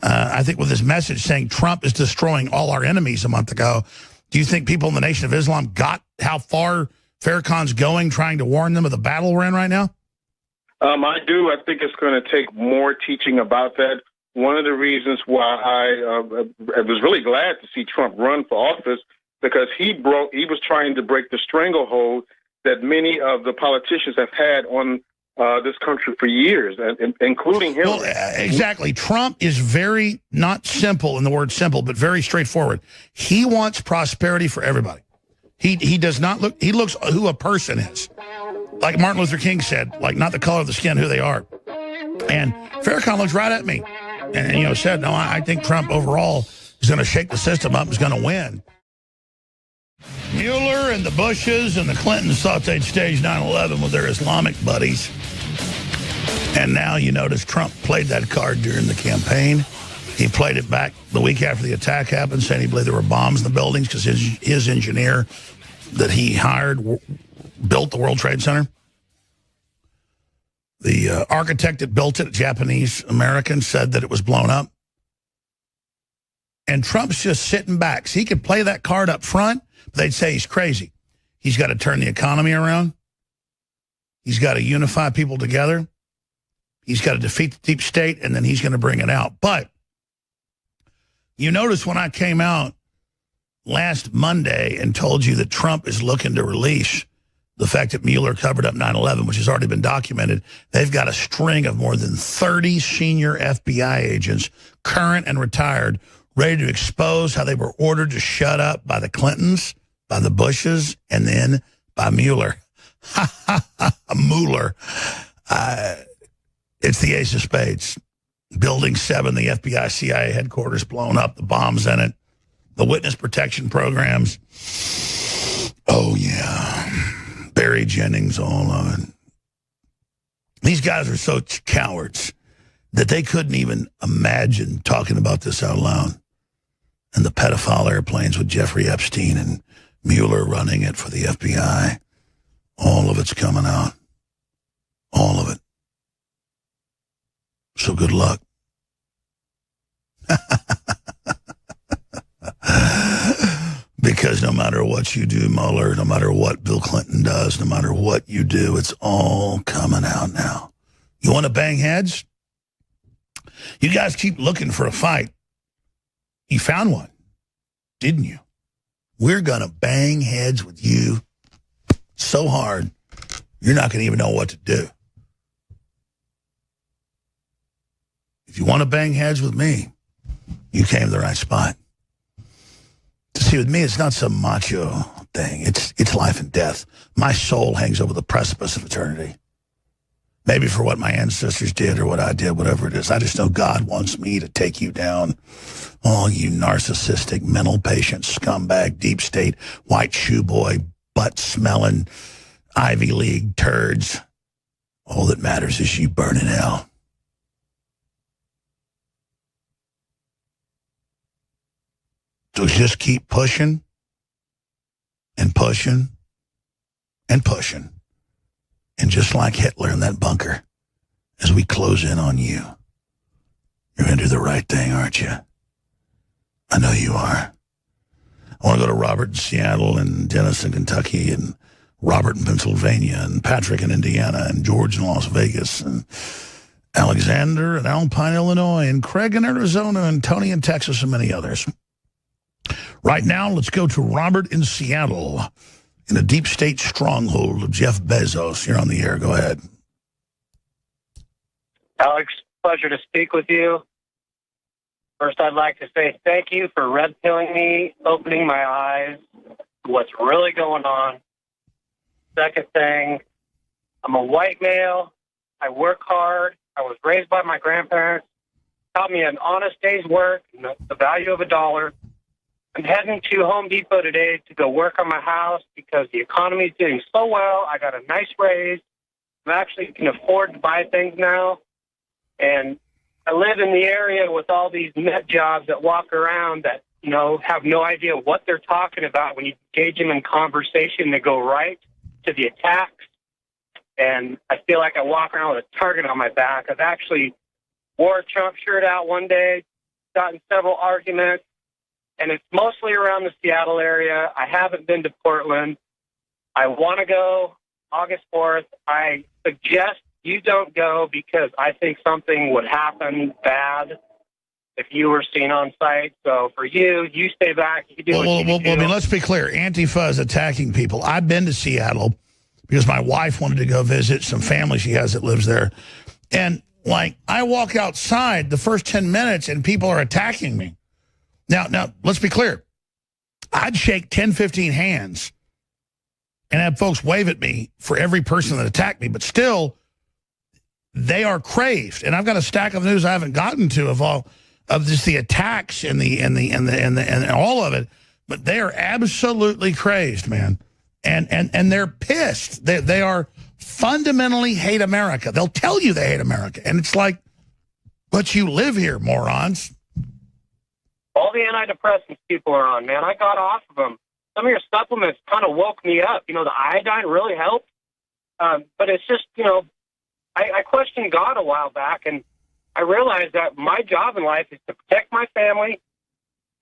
I think with his message saying Trump is destroying all our enemies a month ago, do you think people in the Nation of Islam got how far Farrakhan's going, trying to warn them of the battle we're in right now? I do. I think it's going to take more teaching about that. One of the reasons why I was really glad to see Trump run for office, because he was trying to break the stranglehold that many of the politicians have had on this country for years, including Hillary. Well, exactly. Trump is very, not simple in the word simple, but very straightforward. He wants prosperity for everybody. He does not look, he looks who a person is. Like Martin Luther King said, like not the color of the skin, who they are. And Farrakhan looks right at me and said, no, I think Trump overall is going to shake the system up, is going to win. Mueller and the Bushes and the Clintons thought they'd stage 9/11 with their Islamic buddies. And now you notice Trump played that card during the campaign. He played it back the week after the attack happened, saying he believed there were bombs in the buildings because his engineer that he hired built the World Trade Center. The architect that built it, a Japanese-American, said that it was blown up. And Trump's just sitting back. So he could play that card up front, but they'd say he's crazy. He's got to turn the economy around. He's got to unify people together. He's got to defeat the deep state, and then he's going to bring it out. But you notice when I came out last Monday and told you that Trump is looking to release the fact that Mueller covered up 9/11, which has already been documented, they've got a string of more than 30 senior FBI agents, current and retired, ready to expose how they were ordered to shut up by the Clintons, by the Bushes, and then by Mueller. Mueller. It's the ace of spades. Building 7, the FBI CIA headquarters blown up, the bombs in it, the witness protection programs. Oh, yeah. Barry Jennings, all of it. These guys are so cowards that they couldn't even imagine talking about this out loud. And the pedophile airplanes with Jeffrey Epstein and Mueller running it for the FBI. All of it's coming out. All of it. So good luck. Because no matter what you do, Mueller, no matter what Bill Clinton does, no matter what you do, it's all coming out now. You want to bang heads? You guys keep looking for a fight. You found one, didn't you? We're going to bang heads with you so hard, you're not going to even know what to do. If you want to bang heads with me, you came to the right spot. To see, with me, it's not some macho thing. It's life and death. My soul hangs over the precipice of eternity. Maybe for what my ancestors did or what I did, whatever it is. I just know God wants me to take you down. All you narcissistic, mental patient, scumbag, deep state, white shoe boy, butt-smelling, Ivy League turds. All that matters is you burn in hell. So just keep pushing and pushing and pushing. And just like Hitler in that bunker, as we close in on you, you're going to do the right thing, aren't you? I know you are. I want to go to Robert in Seattle and Dennis in Kentucky and Robert in Pennsylvania and Patrick in Indiana and George in Las Vegas and Alexander in Alpine, Illinois and Craig in Arizona and Tony in Texas and many others. Right now, let's go to Robert in Seattle, in a deep state stronghold of Jeff Bezos. You're on the air. Go ahead. Alex, pleasure to speak with you. First, I'd like to say thank you for red-pilling me, opening my eyes to what's really going on. Second thing, I'm a white male. I work hard. I was raised by my grandparents. taught me an honest day's work and the value of $1. I'm heading to Home Depot today to go work on my house because the economy is doing so well. I got a nice raise. I actually can afford to buy things now. And I live in the area with all these net jobs that walk around that, you know, have no idea what they're talking about. When you engage them in conversation, they go right to the attacks. And I feel like I walk around with a target on my back. I've actually wore a Trump shirt out one day, gotten several arguments, and it's mostly around the Seattle area. I haven't been to Portland. I want to go August 4th. I suggest you don't go because I think something would happen bad if you were seen on site. So for you, you stay back. You do what you do. I mean, let's be clear. Antifa is attacking people. I've been to Seattle because my wife wanted to go visit some family she has that lives there. And, like, I walk outside the first 10 minutes and people are attacking me. Now, let's be clear. I'd shake 10, 15 hands and have folks wave at me for every person that attacked me. But still, they are crazed. And I've got a stack of news I haven't gotten to of just the attacks and all of it. But they are absolutely crazed, man. And they're pissed. They are fundamentally hate America. They'll tell you they hate America. And it's like, but you live here, morons. All the antidepressants people are on, man. I got off of them. Some of your supplements kind of woke me up. You know, the iodine really helped. But it's just, you know, I questioned God a while back, and I realized that my job in life is to protect my family,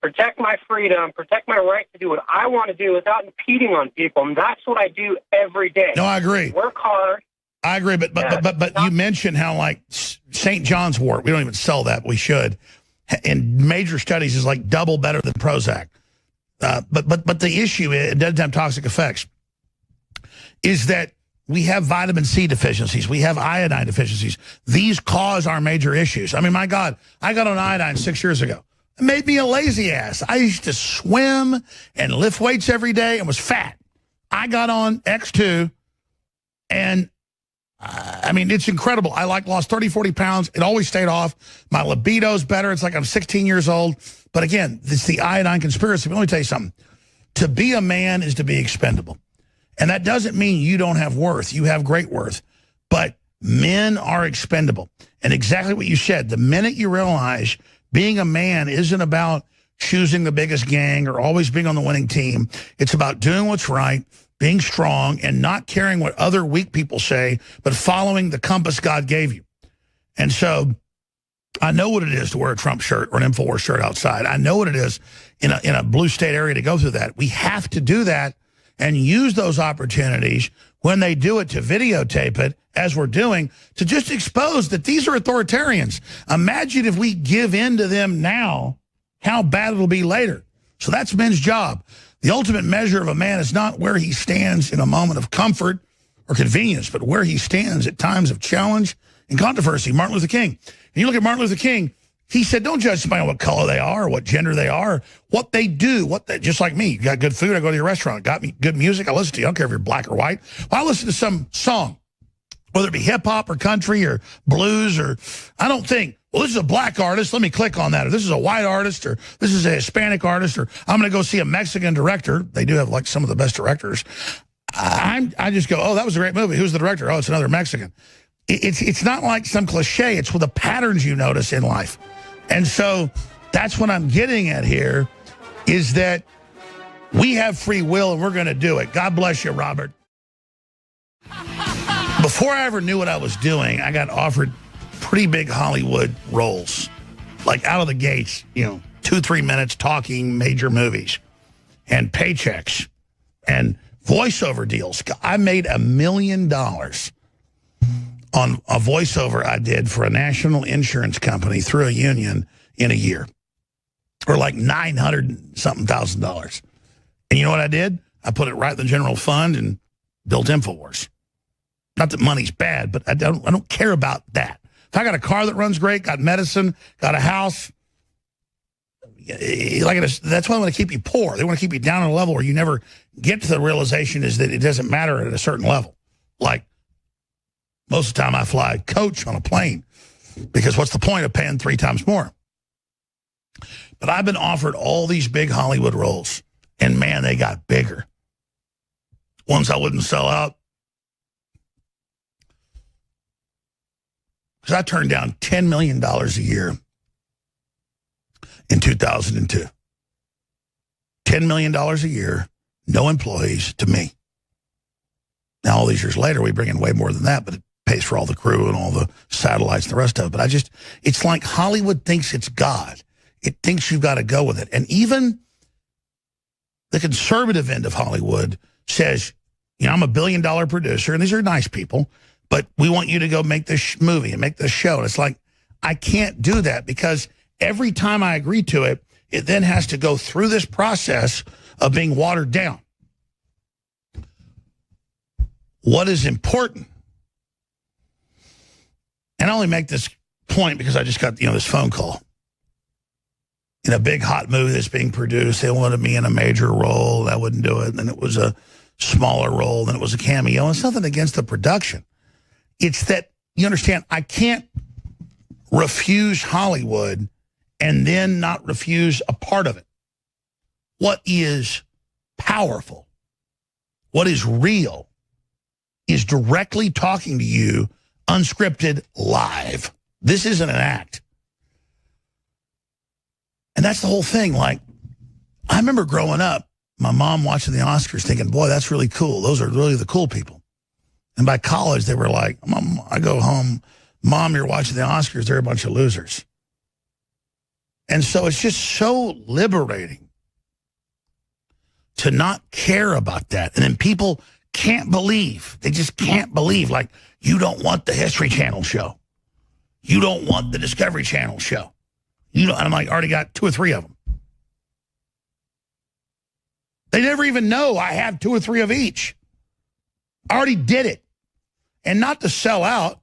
protect my freedom, protect my right to do what I want to do without impeding on people. And that's what I do every day. No, I agree. Work hard. I agree, but you mentioned how, like, St. John's wort, we don't even sell that, but we should. In major studies is like double better than Prozac. But the issue is, it doesn't have toxic effects, is that we have vitamin C deficiencies. We have iodine deficiencies. These cause our major issues. I mean, my God, I got on iodine 6 years ago. It made me a lazy ass. I used to swim and lift weights every day and was fat. I got on X2, and I mean, it's incredible. I lost 30, 40 pounds. It always stayed off. My libido's better. It's like I'm 16 years old. But again, it's the iodine conspiracy. But let me tell you something. To be a man is to be expendable. And that doesn't mean you don't have worth. You have great worth. But men are expendable. And exactly what you said, the minute you realize being a man isn't about choosing the biggest gang or always being on the winning team. It's about doing what's right, being strong, and not caring what other weak people say, but following the compass God gave you. And so I know what it is to wear a Trump shirt or an InfoWars shirt outside. I know what it is in a blue state area to go through that. We have to do that and use those opportunities when they do it to videotape it, as we're doing, to just expose that these are authoritarians. Imagine if we give in to them now, how bad it'll be later. So that's men's job. The ultimate measure of a man is not where he stands in a moment of comfort or convenience, but where he stands at times of challenge and controversy. Martin Luther King. And you look at Martin Luther King, he said, don't judge somebody on what color they are or what gender they are, what they do, just like me. You got good food, I go to your restaurant. Got me good music, I listen to you. I don't care if you're black or white. Well, I listen to some song, whether it be hip-hop or country or blues, or I don't think, well, this is a black artist, let me click on that, or this is a white artist, or this is a Hispanic artist, or I'm going to go see a Mexican director. They do have, like, some of the best directors. I just go, oh, that was a great movie. Who's the director? Oh, it's another Mexican. It's not like some cliche. It's with the patterns you notice in life. And so that's what I'm getting at here, is that we have free will and we're going to do it. God bless you, Robert. Before I ever knew what I was doing, I got offered pretty big Hollywood roles, like out of the gates, 2-3 minutes talking major movies and paychecks and voiceover deals. I made $1 million on a voiceover I did for a national insurance company through a union in a year, or like $900-something thousand. And you know what I did? I put it right in the general fund and built InfoWars. Not that money's bad, but I don't care about that. If I got a car that runs great, got medicine, got a house, that's why they want to keep you poor. They want to keep you down at a level where you never get to the realization is that it doesn't matter at a certain level. Like, most of the time I fly coach on a plane. Because what's the point of paying 3 times more? But I've been offered all these big Hollywood roles, and man, they got bigger. Ones I wouldn't sell out. Because I turned down $10 million a year in 2002. $10 million a year, no employees, to me. Now, all these years later, we bring in way more than that, but it pays for all the crew and all the satellites and the rest of it. But it's like Hollywood thinks it's God. It thinks you've got to go with it. And even the conservative end of Hollywood says, I'm a $1 billion producer, and these are nice people, but we want you to go make this movie and make this show. And it's like, I can't do that because every time I agree to it, it then has to go through this process of being watered down. What is important? And I only make this point because I just got, this phone call. In a big hot movie that's being produced, they wanted me in a major role. I wouldn't do it. And then it was a smaller role. Then it was a cameo. And it's nothing against the production. It's that, you understand, I can't refuse Hollywood and then not refuse a part of it. What is powerful, what is real, is directly talking to you, unscripted, live. This isn't an act. And that's the whole thing. Like, I remember growing up, my mom watching the Oscars thinking, boy, that's really cool. Those are really the cool people. And by college, they were like, Mom, I go home, Mom, you're watching the Oscars, they're a bunch of losers. And so it's just so liberating to not care about that. And then people can't believe, they just can't believe, like, you don't want the History Channel show. You don't want the Discovery Channel show. You know, and I'm like, I already got 2 or 3 of them. They never even know I have 2 or 3 of each. I already did it. And not to sell out,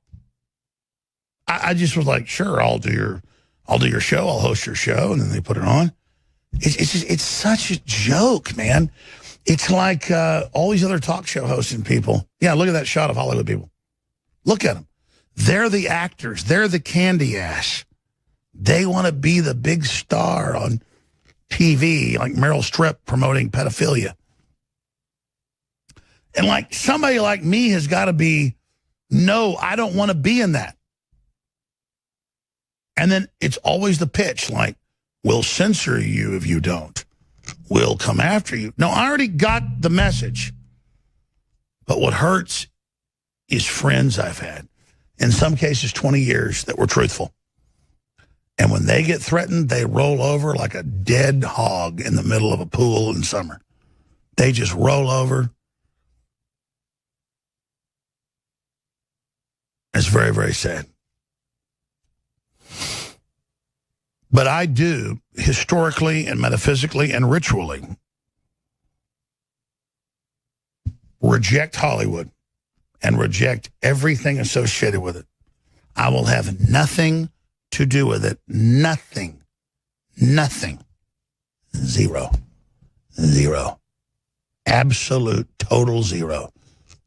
I just was like, sure, I'll do your show, I'll host your show, and then they put it on. It's such a joke, man. It's like all these other talk show hosting people. Yeah, look at that shot of Hollywood people. Look at them. They're the actors. They're the candy ass. They want to be the big star on TV, like Meryl Streep promoting pedophilia. And like somebody like me has got to be, no, I don't want to be in that. And then it's always the pitch, like, we'll censor you if you don't. We'll come after you. No, I already got the message. But what hurts is friends I've had, in some cases 20 years, that were truthful. And when they get threatened, they roll over like a dead hog in the middle of a pool in summer. They just roll over. It's very, very sad. But I do, historically and metaphysically and ritually, reject Hollywood and reject everything associated with it. I will have nothing to do with it. Nothing. Nothing. Zero. Zero. Absolute, total zero.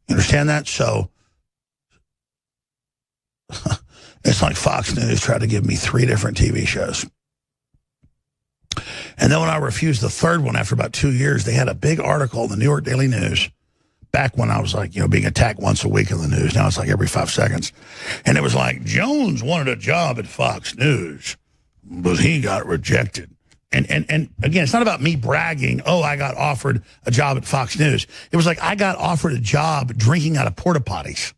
You understand that? So, it's like Fox News tried to give me 3 different TV shows. And then when I refused the 3rd one after about 2 years, they had a big article in the New York Daily News, back when I was like, being attacked once a week in the news. Now it's like every 5 seconds. And it was like, Jones wanted a job at Fox News, but he got rejected. And again, it's not about me bragging, oh, I got offered a job at Fox News. It was like I got offered a job drinking out of porta potties.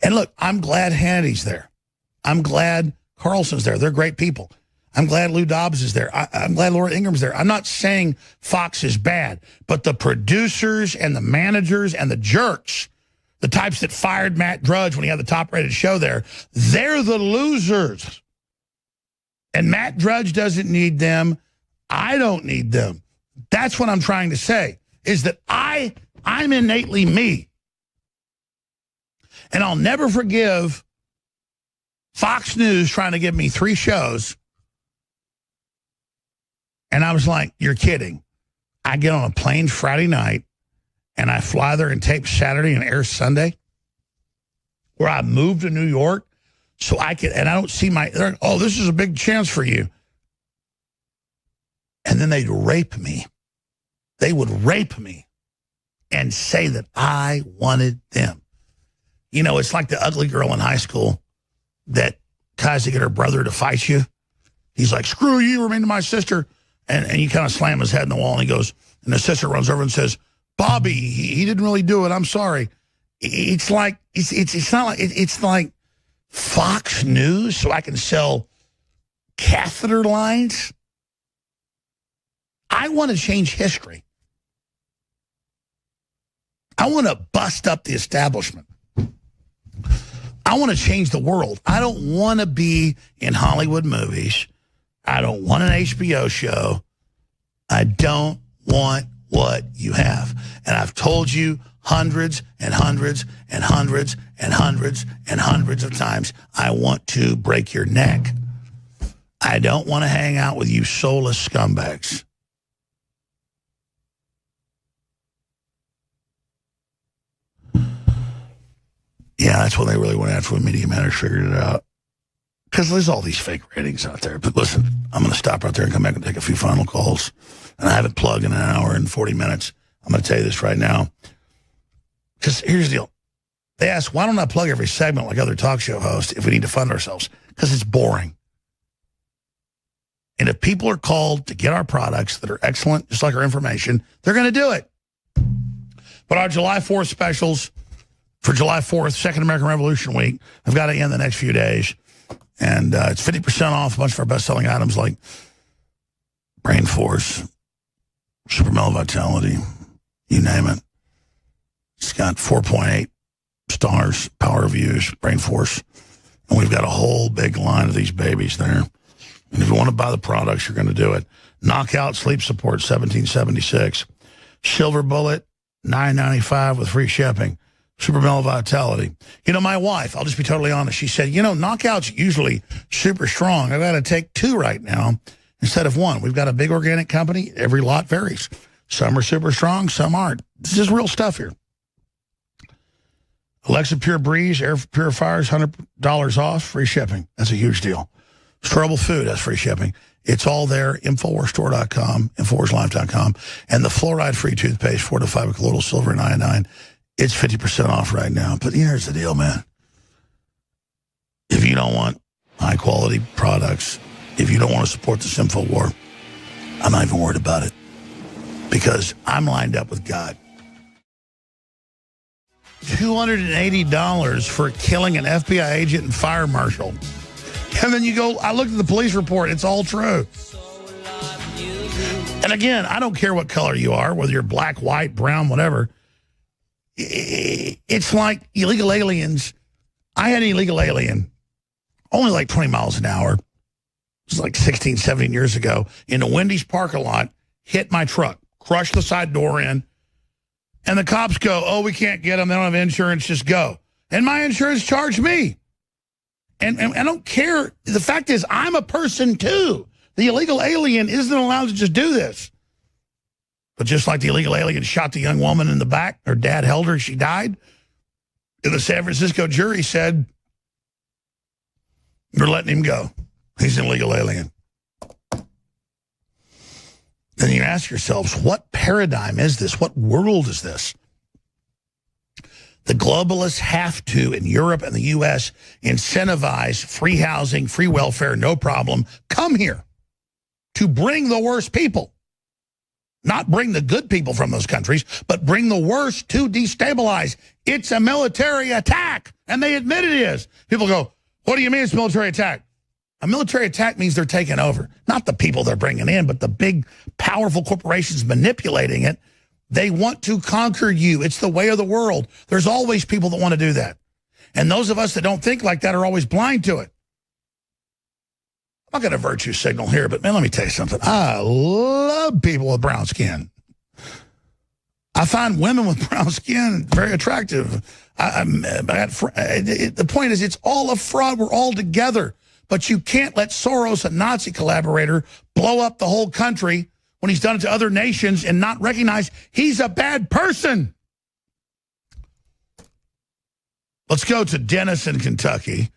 And look, I'm glad Hannity's there. I'm glad Carlson's there. They're great people. I'm glad Lou Dobbs is there. I'm glad Laura Ingram's there. I'm not saying Fox is bad, but the producers and the managers and the jerks, the types that fired Matt Drudge when he had the top-rated show there, they're the losers. And Matt Drudge doesn't need them. I don't need them. That's what I'm trying to say, is that I'm innately me. And I'll never forgive Fox News trying to give me 3 shows. And I was like, you're kidding. I get on a plane Friday night, and I fly there and tape Saturday and air Sunday. where I moved to New York so I could, and I don't see oh, this is a big chance for you. And then they'd rape me. They would rape me and say that I wanted them. You know, it's like the ugly girl in high school that tries to get her brother to fight you. He's like, screw you, remain to my sister. And you kind of slam his head in the wall, and he goes, and the sister runs over and says, Bobby, he didn't really do it. I'm sorry. It's like, it's not like, it's like Fox News so I can sell catheter lines. I want to change history. I want to bust up the establishment. I want to change the world. I don't want to be in Hollywood movies. I don't want an HBO show. I don't want what you have. And I've told you hundreds and hundreds and hundreds and hundreds and hundreds of times, I want to break your neck. I don't want to hang out with you soulless scumbags. Yeah, that's when they really went after when Media Matters figured it out. Because there's all these fake ratings out there. But listen, I'm going to stop right there and come back and take a few final calls. And I haven't plugged in an hour and 40 minutes. I'm going to tell you this right now. Because here's the deal. They ask, why don't I plug every segment like other talk show hosts if we need to fund ourselves? Because it's boring. And if people are called to get our products that are excellent, just like our information, they're going to do it. But our July 4th specials for July 4th, Second American Revolution Week, I've got to end the next few days. And it's 50% off a bunch of our best-selling items like Brain Force, Super Male Vitality, you name it. It's got 4.8 stars, power reviews, Brain Force. And we've got a whole big line of these babies there. And if you want to buy the products, you're going to do it. Knockout Sleep Support, $17.76. Silver Bullet, $9.95 with free shipping. Super Male Vitality. You know, my wife, I'll just be totally honest, she said, you know, Knockout's usually super strong. I've got to take 2 right now instead of 1. We've got a big organic company. Every lot varies. Some are super strong, some aren't. This is real stuff here. Alexa Pure Breeze, air purifiers, $100 off, free shipping. That's a huge deal. Storable food has free shipping. It's all there, InfoWarsStore.com, InfoWarsLife.com. And the fluoride-free toothpaste, 4 to 5 colloidal silver and iodine, it's 50% off right now. But here's the deal, man. If you don't want high-quality products, if you don't want to support this info war, I'm not even worried about it. Because I'm lined up with God. $280 for killing an FBI agent and fire marshal. And then you go, I looked at the police report, it's all true. And again, I don't care what color you are, whether you're black, white, brown, whatever. It's like illegal aliens. I had an illegal alien, only like 20 miles an hour. It was like 16, 17 years ago, in a Wendy's parking lot, hit my truck, crushed the side door in, and the cops go, oh, we can't get them. They don't have insurance. Just go. And my insurance charged me. And I don't care. The fact is, I'm a person, too. The illegal alien isn't allowed to just do this. But just like the illegal alien shot the young woman in the back, her dad held her, she died, and the San Francisco jury said, we're letting him go. He's an illegal alien. Then you ask yourselves, what paradigm is this? What world is this? The globalists have to, in Europe and the U.S., incentivize free housing, free welfare, no problem. Come here to bring the worst people. Not bring the good people from those countries, but bring the worst to destabilize. It's a military attack, and they admit it is. People go, what do you mean it's a military attack? A military attack means they're taking over. Not the people they're bringing in, but the big, powerful corporations manipulating it. They want to conquer you. It's the way of the world. There's always people that want to do that. And those of us that don't think like that are always blind to it. I'm not going to virtue signal here, but man, let me tell you something. I love people with brown skin. I find women with brown skin very attractive. The point is, it's all a fraud. We're all together. But you can't let Soros, a Nazi collaborator, blow up the whole country when he's done it to other nations and not recognize he's a bad person. Let's go to Dennis in Kentucky,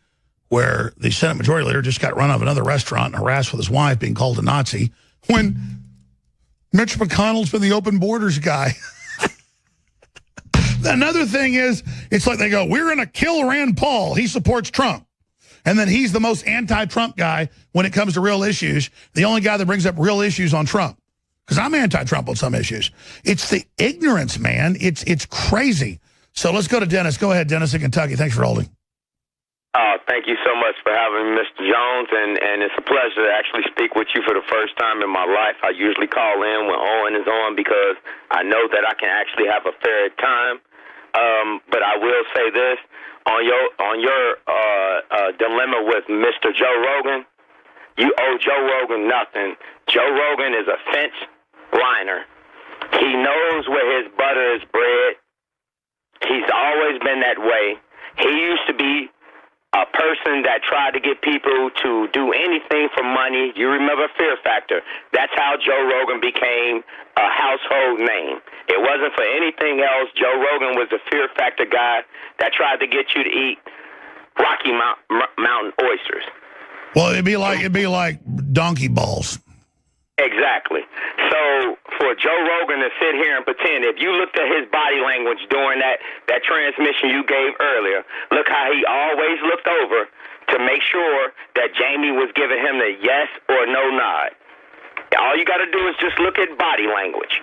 where the Senate Majority Leader just got run out of another restaurant and harassed with his wife being called a Nazi when Mitch McConnell's been the open borders guy. Another thing is, it's like they go, we're going to kill Rand Paul. He supports Trump. And then he's the most anti-Trump guy when it comes to real issues. The only guy that brings up real issues on Trump. Because I'm anti-Trump on some issues. It's the ignorance, man. It's crazy. So let's go to Dennis. Go ahead, Dennis in Kentucky. Thanks for holding. Thank you so much for having me, Mr. Jones, and it's a pleasure to actually speak with you for the first time in my life. I usually call in when Owen is on because I know that I can actually have a fair time. But I will say this, on your dilemma with Mr. Joe Rogan, you owe Joe Rogan nothing. Joe Rogan is a fence liner. He knows where his butter is bred. He's always been that way. He used to be a person that tried to get people to do anything for money. You remember Fear Factor. That's how Joe Rogan became a household name. It wasn't for anything else. Joe Rogan was the Fear Factor guy that tried to get you to eat Rocky Mountain oysters. Well, it'd be like donkey balls. Exactly. So for Joe Rogan to sit here and pretend, if you looked at his body language during that transmission you gave earlier, look how he always looked over to make sure that Jamie was giving him the yes or no nod. All you got to do is just look at body language.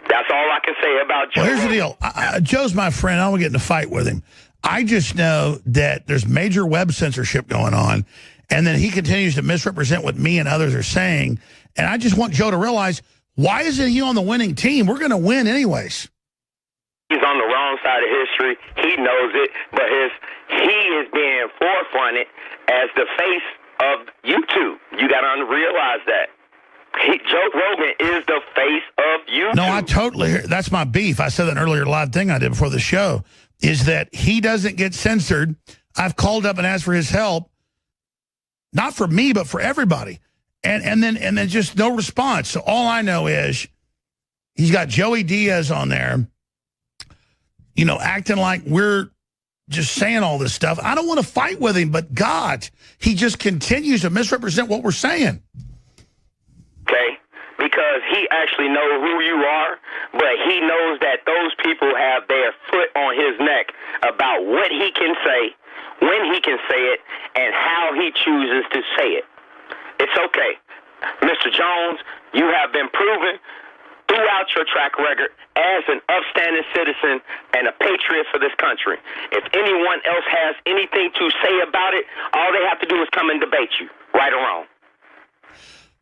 That's all I can say about Joe. Well, here's the deal. Joe's my friend. I don't get in a fight with him. I just know that there's major web censorship going on, and then he continues to misrepresent what me and others are saying. And I just want Joe to realize, why isn't he on the winning team? We're going to win anyways. He's on the wrong side of history. He knows it, but he is being forefronted as the face of YouTube. You got to realize that. Joe Rogan is the face of YouTube. No, I totally, that's my beef. I said that in an earlier live thing I did before the show, is that he doesn't get censored. I've called up and asked for his help, not for me, but for everybody. And then just no response. So all I know is he's got Joey Diaz on there, you know, acting like we're just saying all this stuff. I don't want to fight with him, but God, he just continues to misrepresent what we're saying. Okay? Because he actually knows who you are, but he knows that those people have their foot on his neck about what he can say, when he can say it, and how he chooses to say it. It's okay. Mr. Jones, you have been proven throughout your track record as an upstanding citizen and a patriot for this country. If anyone else has anything to say about it, all they have to do is come and debate you, right or wrong.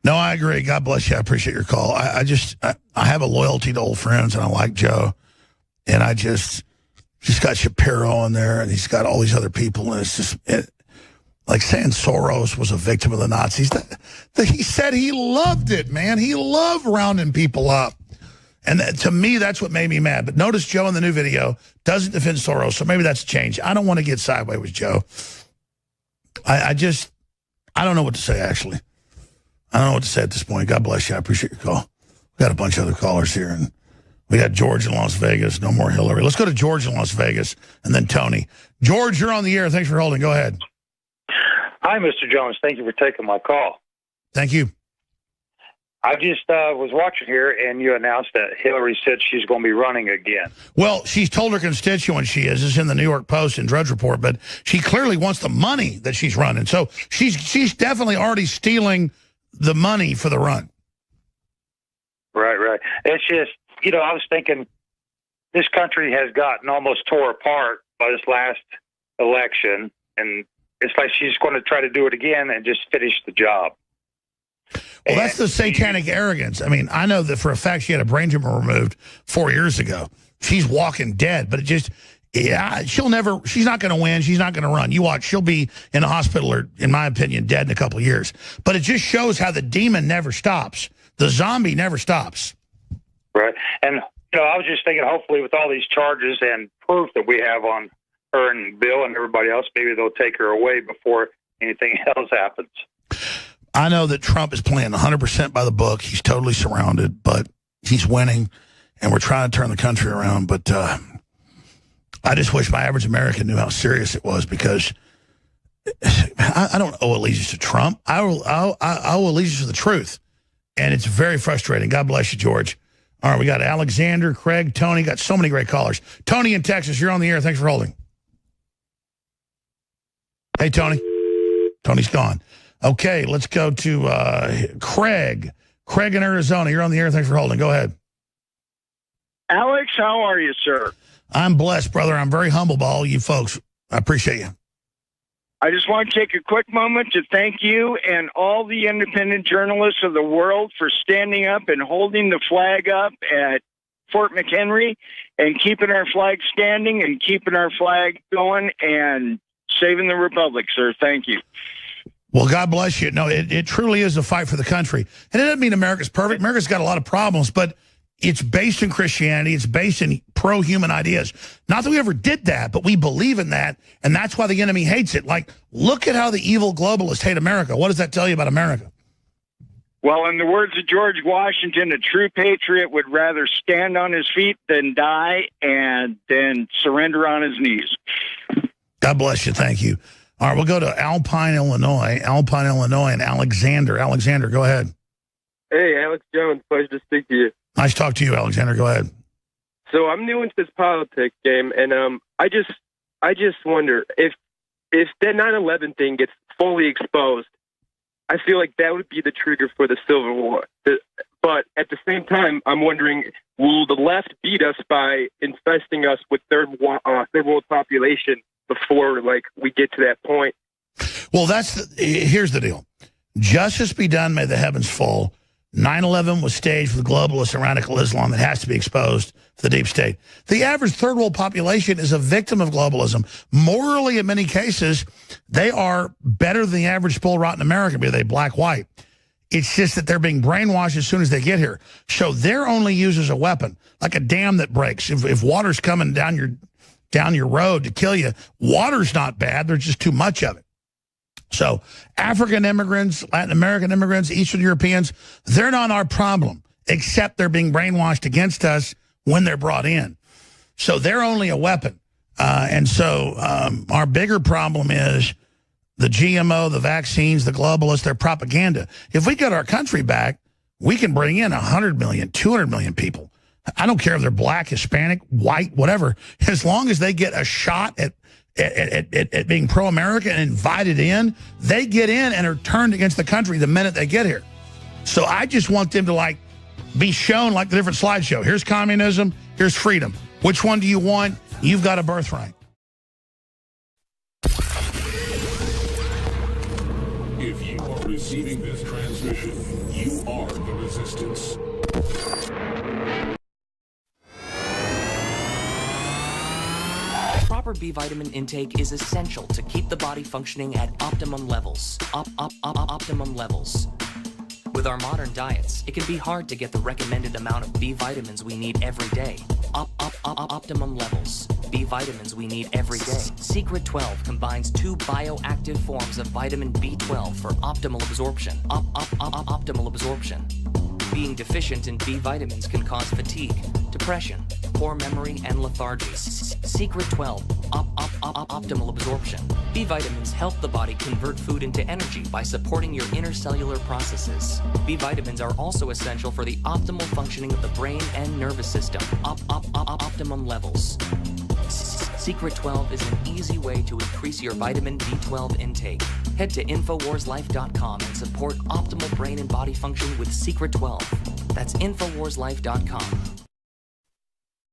No, I agree. God bless you. I appreciate your call. I have a loyalty to old friends, and I like Joe. And he's got Shapiro on there, and he's got all these other people, and it's just... like saying Soros was a victim of the Nazis. He said he loved it, man. He loved rounding people up. And to me, that's what made me mad. But notice Joe in the new video doesn't defend Soros, so maybe that's a change. I don't want to get sideways with Joe. I don't know what to say, actually. I don't know what to say at this point. God bless you. I appreciate your call. We got a bunch of other callers here, and we got George in Las Vegas. No more Hillary. Let's go to George in Las Vegas, and then Tony. George, you're on the air. Thanks for holding. Go ahead. Hi, Mr. Jones. Thank you for taking my call. Thank you. I just was watching here, and you announced that Hillary said she's going to be running again. Well, she's told her constituents she is. It's in the New York Post and Drudge Report, but she clearly wants the money that she's running. So she's definitely already stealing the money for the run. Right. It's just, I was thinking this country has gotten almost tore apart by this last election, and it's like she's going to try to do it again and just finish the job. Well, that's the satanic arrogance. I mean, I know that for a fact she had a brain tumor removed 4 years ago. She's walking dead, but she's not going to win. She's not going to run. You watch, she'll be in a hospital or, in my opinion, dead in a couple of years. But it just shows how the demon never stops. The zombie never stops. Right. And, I was just thinking, hopefully with all these charges and proof that we have on her and Bill and everybody else, maybe they'll take her away before anything else happens. I know that Trump is playing 100% by the book. He's totally surrounded, but he's winning, and we're trying to turn the country around. But I just wish my average American knew how serious it was, because I don't owe allegiance to Trump. I owe allegiance to the truth. And it's very frustrating. God bless you, George. All right, we got Alexander, Craig, Tony. Got so many great callers. Tony in Texas, you're on the air. Thanks for holding. Hey, Tony. Tony's gone. Okay, let's go to Craig. Craig in Arizona, you're on the air. Thanks for holding. Go ahead. Alex, how are you, sir? I'm blessed, brother. I'm very humbled by all you folks. I appreciate you. I just want to take a quick moment to thank you and all the independent journalists of the world for standing up and holding the flag up at Fort McHenry and keeping our flag standing and keeping our flag going and saving the Republic, sir. Thank you. Well, God bless you. No, it truly is a fight for the country. And it doesn't mean America's perfect. America's got a lot of problems, but it's based in Christianity. It's based in pro-human ideas. Not that we ever did that, but we believe in that, and that's why the enemy hates it. Like, look at how the evil globalists hate America. What does that tell you about America? Well, in the words of George Washington, a true patriot would rather stand on his feet than die and then surrender on his knees. God bless you. Thank you. All right, we'll go to Alpine, Illinois, and Alexander. Alexander, go ahead. Hey, Alex Jones. Pleasure to speak to you. Nice to talk to you, Alexander. Go ahead. So I'm new into this politics game, and I just wonder if that 9/11 thing gets fully exposed, I feel like that would be the trigger for the Civil War. But at the same time, I'm wondering, will the left beat us by infesting us with third world population before we get to that point? Well, here's the deal. Justice be done, may the heavens fall. 9/11 was staged for the globalists and radical Islam that has to be exposed to the deep state. The average third world population is a victim of globalism. Morally, in many cases, they are better than the average spoiled rotten American, be they black, white. It's just that they're being brainwashed as soon as they get here. So they're only used as a weapon, like a dam that breaks. If water's coming down your road to kill you, water's not bad. There's just too much of it. So African immigrants, Latin American immigrants, Eastern Europeans, they're not our problem, except they're being brainwashed against us when they're brought in. So they're only a weapon. And so our bigger problem is the GMO, the vaccines, the globalists, their propaganda. If we get our country back, we can bring in 100 million, 200 million people. I don't care if they're black, Hispanic, white, whatever. As long as they get a shot at being pro-American and invited in, they get in and are turned against the country the minute they get here. So I just want them to be shown like the different slideshow. Here's communism, here's freedom. Which one do you want? You've got a birthright. If you are receiving this transmission, you are the resistance. Proper B vitamin intake is essential to keep the body functioning at optimum levels. Optimum levels. With our modern diets, it can be hard to get the recommended amount of B vitamins we need every day. Optimum levels. B vitamins we need every day. Secret 12 combines two bioactive forms of vitamin B12 for optimal absorption. Optimal absorption. Being deficient in B vitamins can cause fatigue, depression, poor memory, and lethargy. Secret 12, optimal absorption. B vitamins help the body convert food into energy by supporting your intercellular processes. B vitamins are also essential for the optimal functioning of the brain and nervous system. Optimum levels. Secret 12 is an easy way to increase your vitamin B12 intake. Head to InfoWarsLife.com and support optimal brain and body function with Secret 12. That's InfoWarsLife.com.